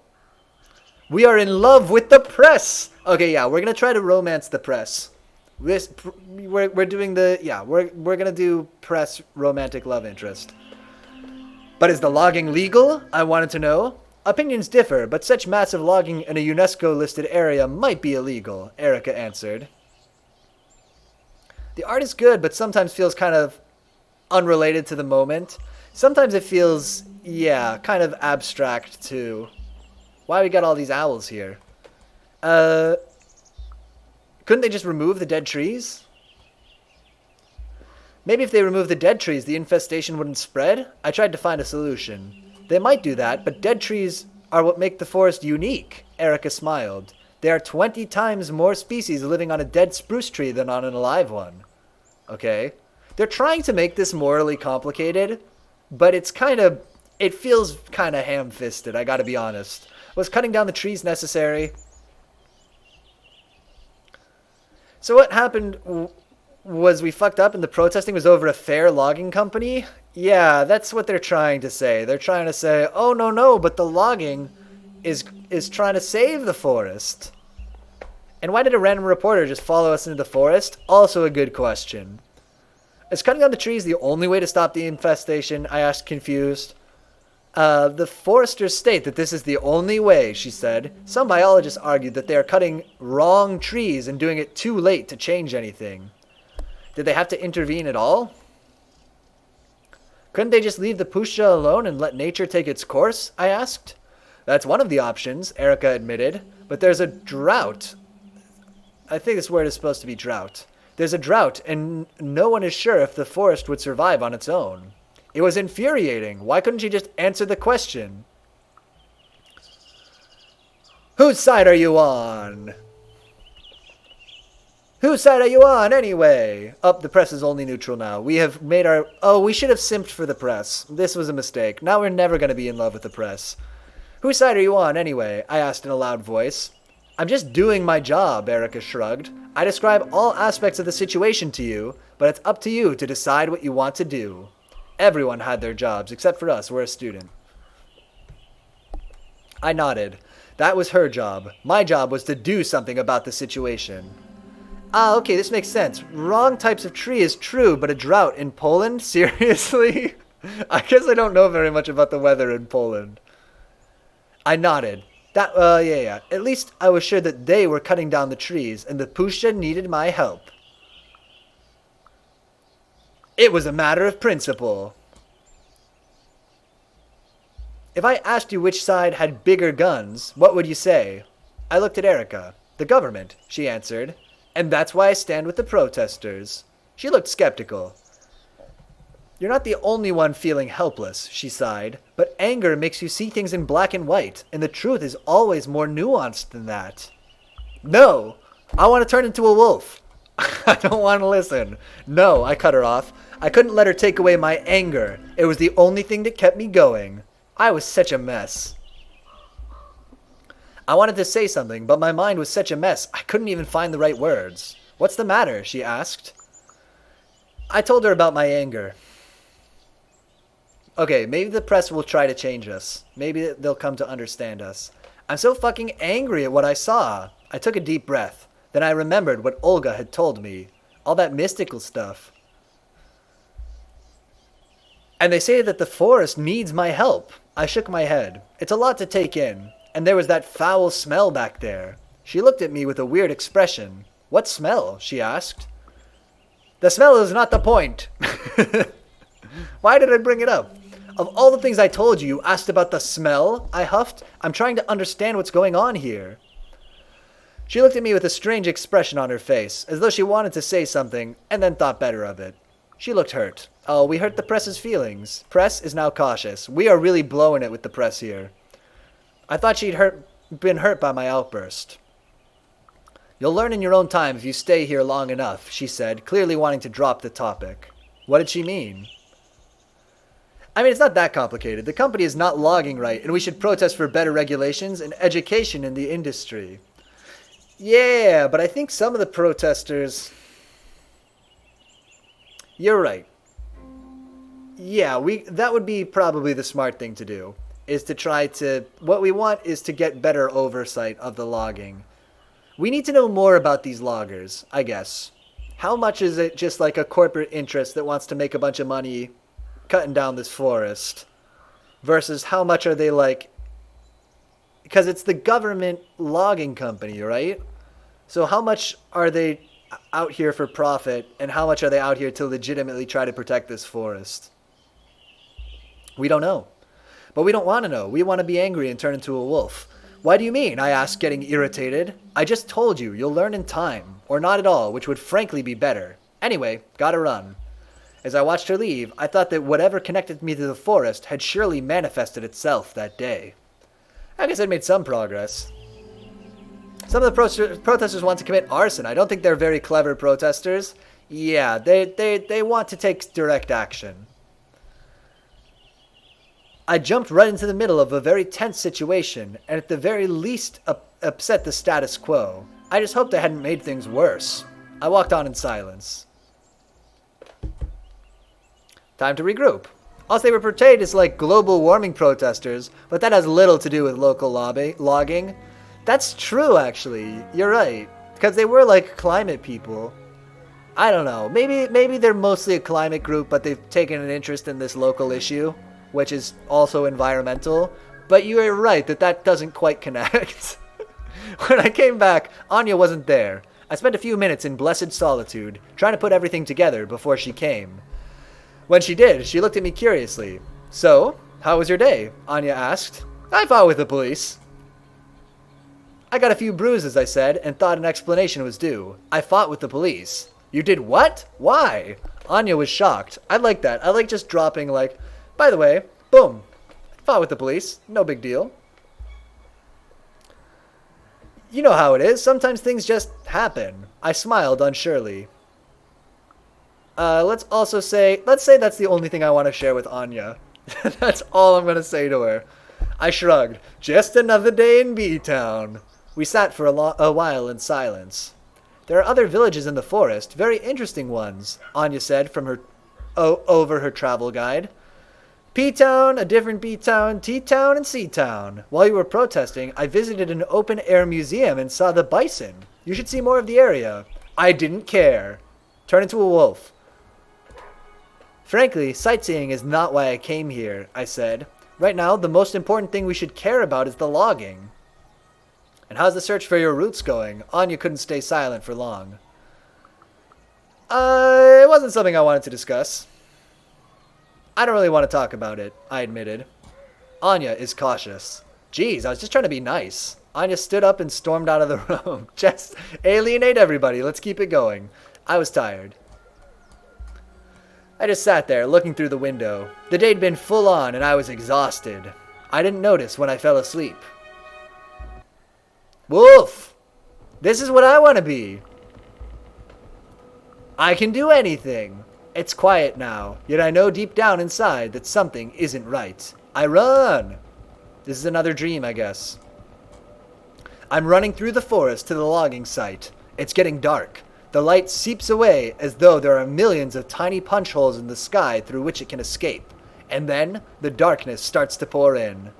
"We are in love with the press." Okay, yeah, we're going to try to romance the press. We're doing we're gonna do press romantic love interest. "But is the logging legal?" I wanted to know. "Opinions differ, but such massive logging in a UNESCO-listed area might be illegal," Erica answered. The art is good, but sometimes feels kind of unrelated to the moment. Sometimes it feels, kind of abstract too. Why we got all these owls here? Couldn't they just remove the dead trees? Maybe if they remove the dead trees, the infestation wouldn't spread? I tried to find a solution. They might do that, but dead trees are what make the forest unique. Erica smiled. There are 20 times more species living on a dead spruce tree than on an alive one. Okay. They're trying to make this morally complicated, but it feels kind of ham-fisted, I gotta be honest. Was cutting down the trees necessary? So what happened was we fucked up and the protesting was over a fair logging company? Yeah, that's what they're trying to say. They're trying to say, oh, no, but the logging is trying to save the forest. And why did a random reporter just follow us into the forest? Also a good question. Is cutting down the trees the only way to stop the infestation? I asked, confused. The foresters state that this is the only way, she said. Some biologists argued that they are cutting wrong trees and doing it too late to change anything. Did they have to intervene at all? Couldn't they just leave the Pusha alone and let nature take its course? I asked. That's one of the options, Erica admitted. But there's a drought. I think this word is supposed to be drought. There's a drought, and no one is sure if the forest would survive on its own. It was infuriating. Why couldn't she just answer the question? Whose side are you on? Whose side are you on, anyway? The press is only neutral now. We have made our... Oh, we should have simped for the press. This was a mistake. Now we're never going to be in love with the press. Whose side are you on, anyway? I asked in a loud voice. I'm just doing my job, Erica shrugged. I describe all aspects of the situation to you, but it's up to you to decide what you want to do. Everyone had their jobs, except for us. We're a student. I nodded. That was her job. My job was to do something about the situation. Okay, this makes sense. Wrong types of tree is true, but a drought in Poland? Seriously? I guess I don't know very much about the weather in Poland. I nodded. Yeah. At least I was sure that they were cutting down the trees, and the Pusha needed my help. It was a matter of principle. If I asked you which side had bigger guns, what would you say? I looked at Erica. The government, she answered. And that's why I stand with the protesters. She looked skeptical. You're not the only one feeling helpless, she sighed. But anger makes you see things in black and white, and the truth is always more nuanced than that. No! I want to turn into a wolf. I don't want to listen. No, I cut her off. I couldn't let her take away my anger. It was the only thing that kept me going. I was such a mess. I wanted to say something, but my mind was such a mess, I couldn't even find the right words. What's the matter? She asked. I told her about my anger. Okay, maybe the press will try to change us. Maybe they'll come to understand us. I'm so fucking angry at what I saw. I took a deep breath. Then I remembered what Olga had told me. All that mystical stuff. And they say that the forest needs my help. I shook my head. It's a lot to take in. And there was that foul smell back there. She looked at me with a weird expression. What smell? She asked. The smell is not the point. Why did I bring it up? Of all the things I told you, you asked about the smell? I huffed. I'm trying to understand what's going on here. She looked at me with a strange expression on her face, as though she wanted to say something, and then thought better of it. She looked hurt. Oh, we hurt the press's feelings. Press is now cautious. We are really blowing it with the press here. I thought she'd been hurt by my outburst. You'll learn in your own time if you stay here long enough, she said, clearly wanting to drop the topic. What did she mean? I mean, it's not that complicated. The company is not logging right, and we should protest for better regulations and education in the industry. Yeah, but I think some of the protesters... You're right. Yeah, that would be probably the smart thing to do, is to try to... What we want is to get better oversight of the logging. We need to know more about these loggers, I guess. How much is it just like a corporate interest that wants to make a bunch of money cutting down this forest? Versus how much are they like... Because it's the government logging company, right? So how much are they out here for profit, and how much are they out here to legitimately try to protect this forest? We don't know. But we don't want to know. We want to be angry and turn into a wolf. Why do you mean? I asked, getting irritated. I just told you, you'll learn in time. Or not at all, which would frankly be better. Anyway, gotta run. As I watched her leave, I thought that whatever connected me to the forest had surely manifested itself that day. I guess I'd made some progress. Some of the protesters want to commit arson. I don't think they're very clever protesters. Yeah, they want to take direct action. I jumped right into the middle of a very tense situation, and at the very least upset the status quo. I just hoped I hadn't made things worse. I walked on in silence. Time to regroup. Also, they were portrayed as like global warming protesters, but that has little to do with local logging. That's true, actually. You're right. Because they were like climate people. I don't know. Maybe they're mostly a climate group, but they've taken an interest in this local issue, which is also environmental. But you are right that doesn't quite connect. When I came back, Anya wasn't there. I spent a few minutes in blessed solitude, trying to put everything together before she came. When she did, she looked at me curiously. So, how was your day? Anya asked. I fought with the police. I got a few bruises, I said, and thought an explanation was due. I fought with the police. You did what? Why? Anya was shocked. I like that. I like just dropping like, by the way, boom. I fought with the police. No big deal. You know how it is. Sometimes things just happen. I smiled unsurely. Let's say that's the only thing I want to share with Anya. That's all I'm going to say to her. I shrugged. Just another day in B-Town. We sat for a while in silence. There are other villages in the forest, very interesting ones, Anya said from her over her travel guide. P-Town, a different B-Town, T-Town, and C-Town. While you were protesting, I visited an open-air museum and saw the bison. You should see more of the area. I didn't care. Turn into a wolf. Frankly, sightseeing is not why I came here, I said. Right now, the most important thing we should care about is the logging. And how's the search for your roots going? Anya couldn't stay silent for long. It wasn't something I wanted to discuss. I don't really want to talk about it, I admitted. Anya is cautious. Geez, I was just trying to be nice. Anya stood up and stormed out of the room. Just alienate everybody. Let's keep it going. I was tired. I just sat there, looking through the window. The day'd been full on, and I was exhausted. I didn't notice when I fell asleep. Wolf! This is what I want to be. I can do anything. It's quiet now, yet I know deep down inside that something isn't right. I run! This is another dream, I guess. I'm running through the forest to the logging site. It's getting dark. The light seeps away as though there are millions of tiny punch holes in the sky through which it can escape. And then the darkness starts to pour in.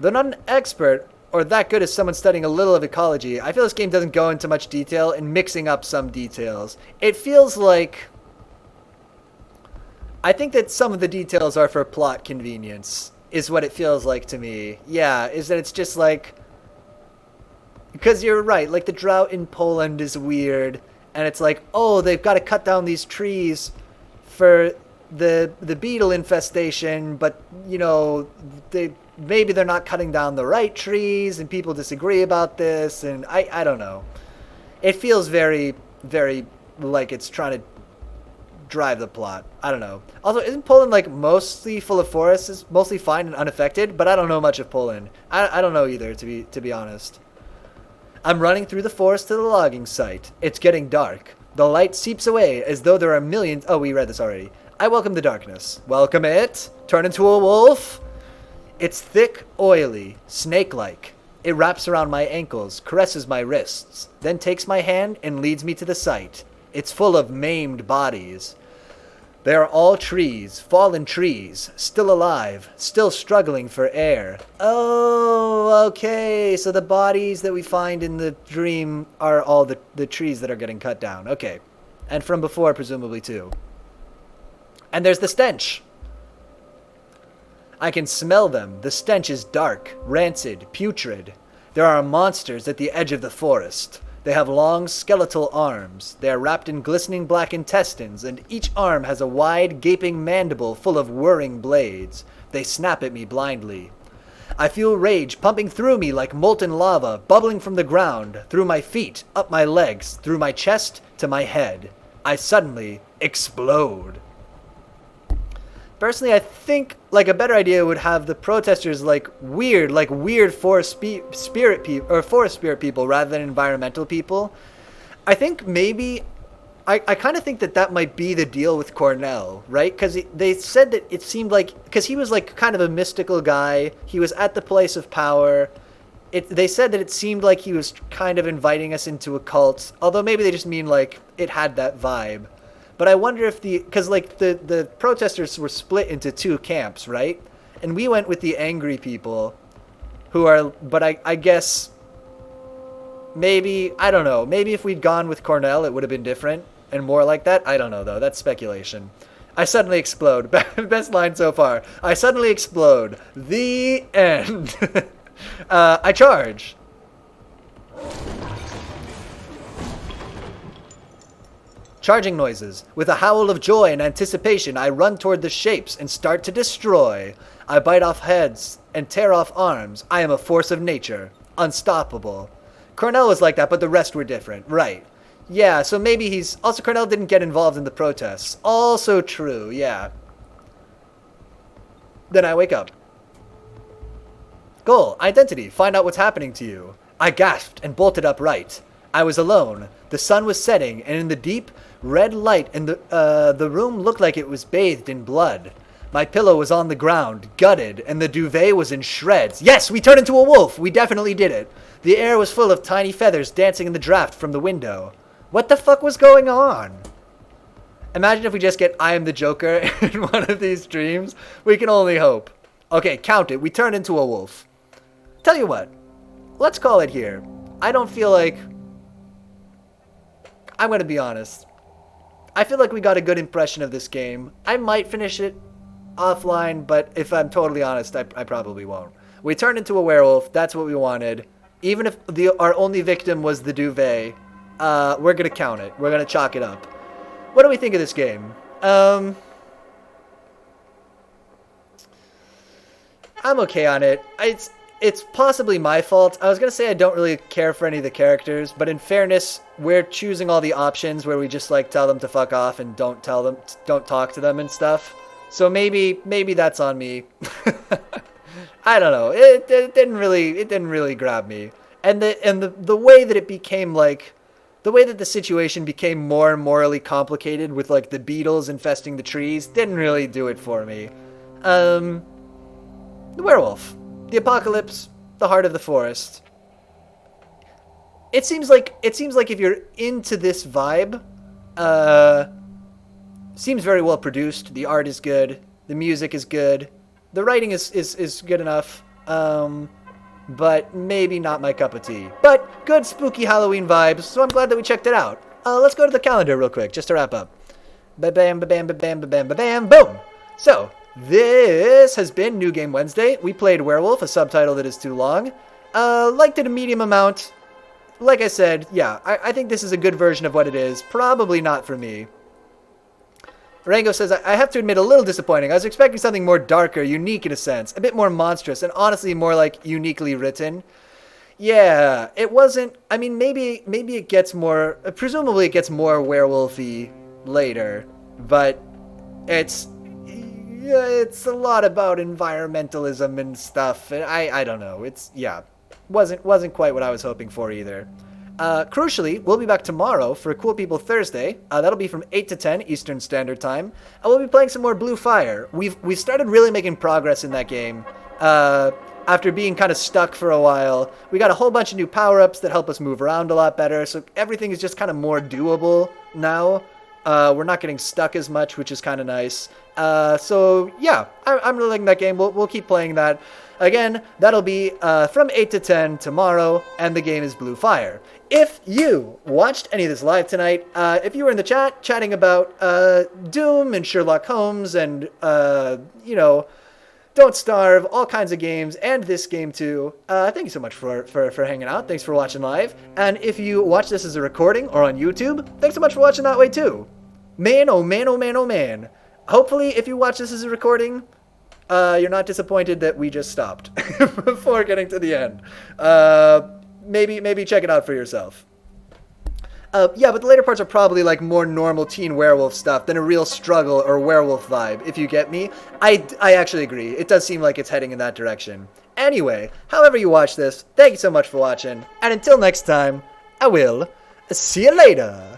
Though not an expert or that good as someone studying a little of ecology, I feel this game doesn't go into much detail in mixing up some details. It feels like... I think that some of the details are for plot convenience, is what it feels like to me. Yeah, is that it's just like... Because you're right, like the drought in Poland is weird, and it's like, oh, they've got to cut down these trees for the beetle infestation, but, you know, maybe they're not cutting down the right trees, and people disagree about this, and I don't know. It feels very, very like it's trying to drive the plot. I don't know. Also, isn't Poland like mostly full of forests? It's mostly fine and unaffected, but I don't know much of Poland. I don't know either, to be honest. I'm running through the forest to the logging site. It's getting dark. The light seeps away as though there are millions... Oh, we read this already. I welcome the darkness. Welcome it. Turn into a wolf. It's thick, oily, snake-like. It wraps around my ankles, caresses my wrists, then takes my hand and leads me to the site. It's full of maimed bodies. They are all trees, fallen trees, still alive, still struggling for air. Oh, okay, so the bodies that we find in the dream are all the trees that are getting cut down. Okay, and from before, presumably, too. And there's the stench. I can smell them. The stench is dark, rancid, putrid. There are monsters at the edge of the forest. They have long skeletal arms. They are wrapped in glistening black intestines, and each arm has a wide, gaping mandible full of whirring blades. They snap at me blindly. I feel rage pumping through me like molten lava, bubbling from the ground, through my feet, up my legs, through my chest, to my head. I suddenly explode. Personally, I think like a better idea would have the protesters like weird forest spirit people, or forest spirit people rather than environmental people. I think maybe I kind of think that that might be the deal with Cornell, right? Because they said that it seemed like, because he was like kind of a mystical guy. He was at the place of power. They said that it seemed like he was kind of inviting us into a cult, although maybe they just mean like it had that vibe. But I wonder if because like the protesters were split into two camps, right? And we went with the angry people who are, but I guess maybe, I don't know, maybe if we'd gone with Cornell, it would have been different and more like that. I don't know, though. That's speculation. I suddenly explode. Best line so far. I suddenly explode. The end. I charge. Charging noises. With a howl of joy and anticipation, I run toward the shapes and start to destroy. I bite off heads and tear off arms. I am a force of nature. Unstoppable. Cornell was like that, but the rest were different. Right. Yeah, so maybe he's... Also, Cornell didn't get involved in the protests. Also true, yeah. Then I wake up. Goal. Identity. Find out what's happening to you. I gasped and bolted upright. I was alone. The sun was setting, and in the deep red light, and the room looked like it was bathed in blood. My pillow was on the ground, gutted, and the duvet was in shreds. Yes, we turned into a wolf! We definitely did it. The air was full of tiny feathers dancing in the draft from the window. What the fuck was going on? Imagine if we just get I am the Joker in one of these dreams. We can only hope. Okay, count it. We turned into a wolf. Tell you what. Let's call it here. I don't feel like... I'm going to be honest. I feel like we got a good impression of this game. I might finish it offline, but if I'm totally honest, I probably won't. We turned into a werewolf. That's what we wanted. Even if our only victim was the duvet, we're going to count it. We're going to chalk it up. What do we think of this game? I'm okay on it. It's possibly my fault. I was going to say I don't really care for any of the characters, but in fairness, we're choosing all the options where we just like tell them to fuck off and don't talk to them and stuff. So maybe that's on me. I don't know. It didn't really grab me. And the way that it became like, the way that the situation became more morally complicated with like the beetles infesting the trees didn't really do it for me. The werewolf. The apocalypse, the heart of the forest. It seems like if you're into this vibe, seems very well produced. The art is good. The music is good. The writing is good enough. But maybe not my cup of tea. But good spooky Halloween vibes, so I'm glad that we checked it out. Let's go to the calendar real quick, just to wrap up. Ba-bam, ba-bam, ba-bam, ba-bam, ba-bam, boom! So, this has been New Game Wednesday. We played Werewolf, a subtitle that is too long. Liked it a medium amount. Like I said, yeah, I think this is a good version of what it is. Probably not for me. Rango says, I have to admit, a little disappointing. I was expecting something more darker, unique in a sense. A bit more monstrous, and honestly more, like, uniquely written. Yeah, it wasn't... I mean, maybe it gets more... Presumably it gets more werewolfy later. But it's a lot about environmentalism and stuff. And I don't know. It's... Yeah. Wasn't quite what I was hoping for either. Crucially, we'll be back tomorrow for Cool People Thursday. That'll be from 8 to 10 Eastern Standard Time. And we'll be playing some more Blue Fire. We've started really making progress in that game. After being kind of stuck for a while. We got a whole bunch of new power-ups that help us move around a lot better. So everything is just kind of more doable now. We're not getting stuck as much, which is kind of nice. So yeah, I'm really liking that game. We'll keep playing that. Again, that'll be from 8 to 10 tomorrow, and the game is Blue Fire. If you watched any of this live tonight, if you were in the chat chatting about Doom and Sherlock Holmes and, Don't Starve, all kinds of games, and this game too, thank you so much for hanging out. Thanks for watching live. And if you watch this as a recording or on YouTube, thanks so much for watching that way too. Man, oh man, oh man, oh man. Hopefully, if you watch this as a recording... you're not disappointed that we just stopped before getting to the end. Maybe check it out for yourself. Yeah, but the later parts are probably like more normal teen werewolf stuff than a real struggle or werewolf vibe, if you get me. I actually agree. It does seem like it's heading in that direction. Anyway, however you watch this, thank you so much for watching. And until next time, I will See you later.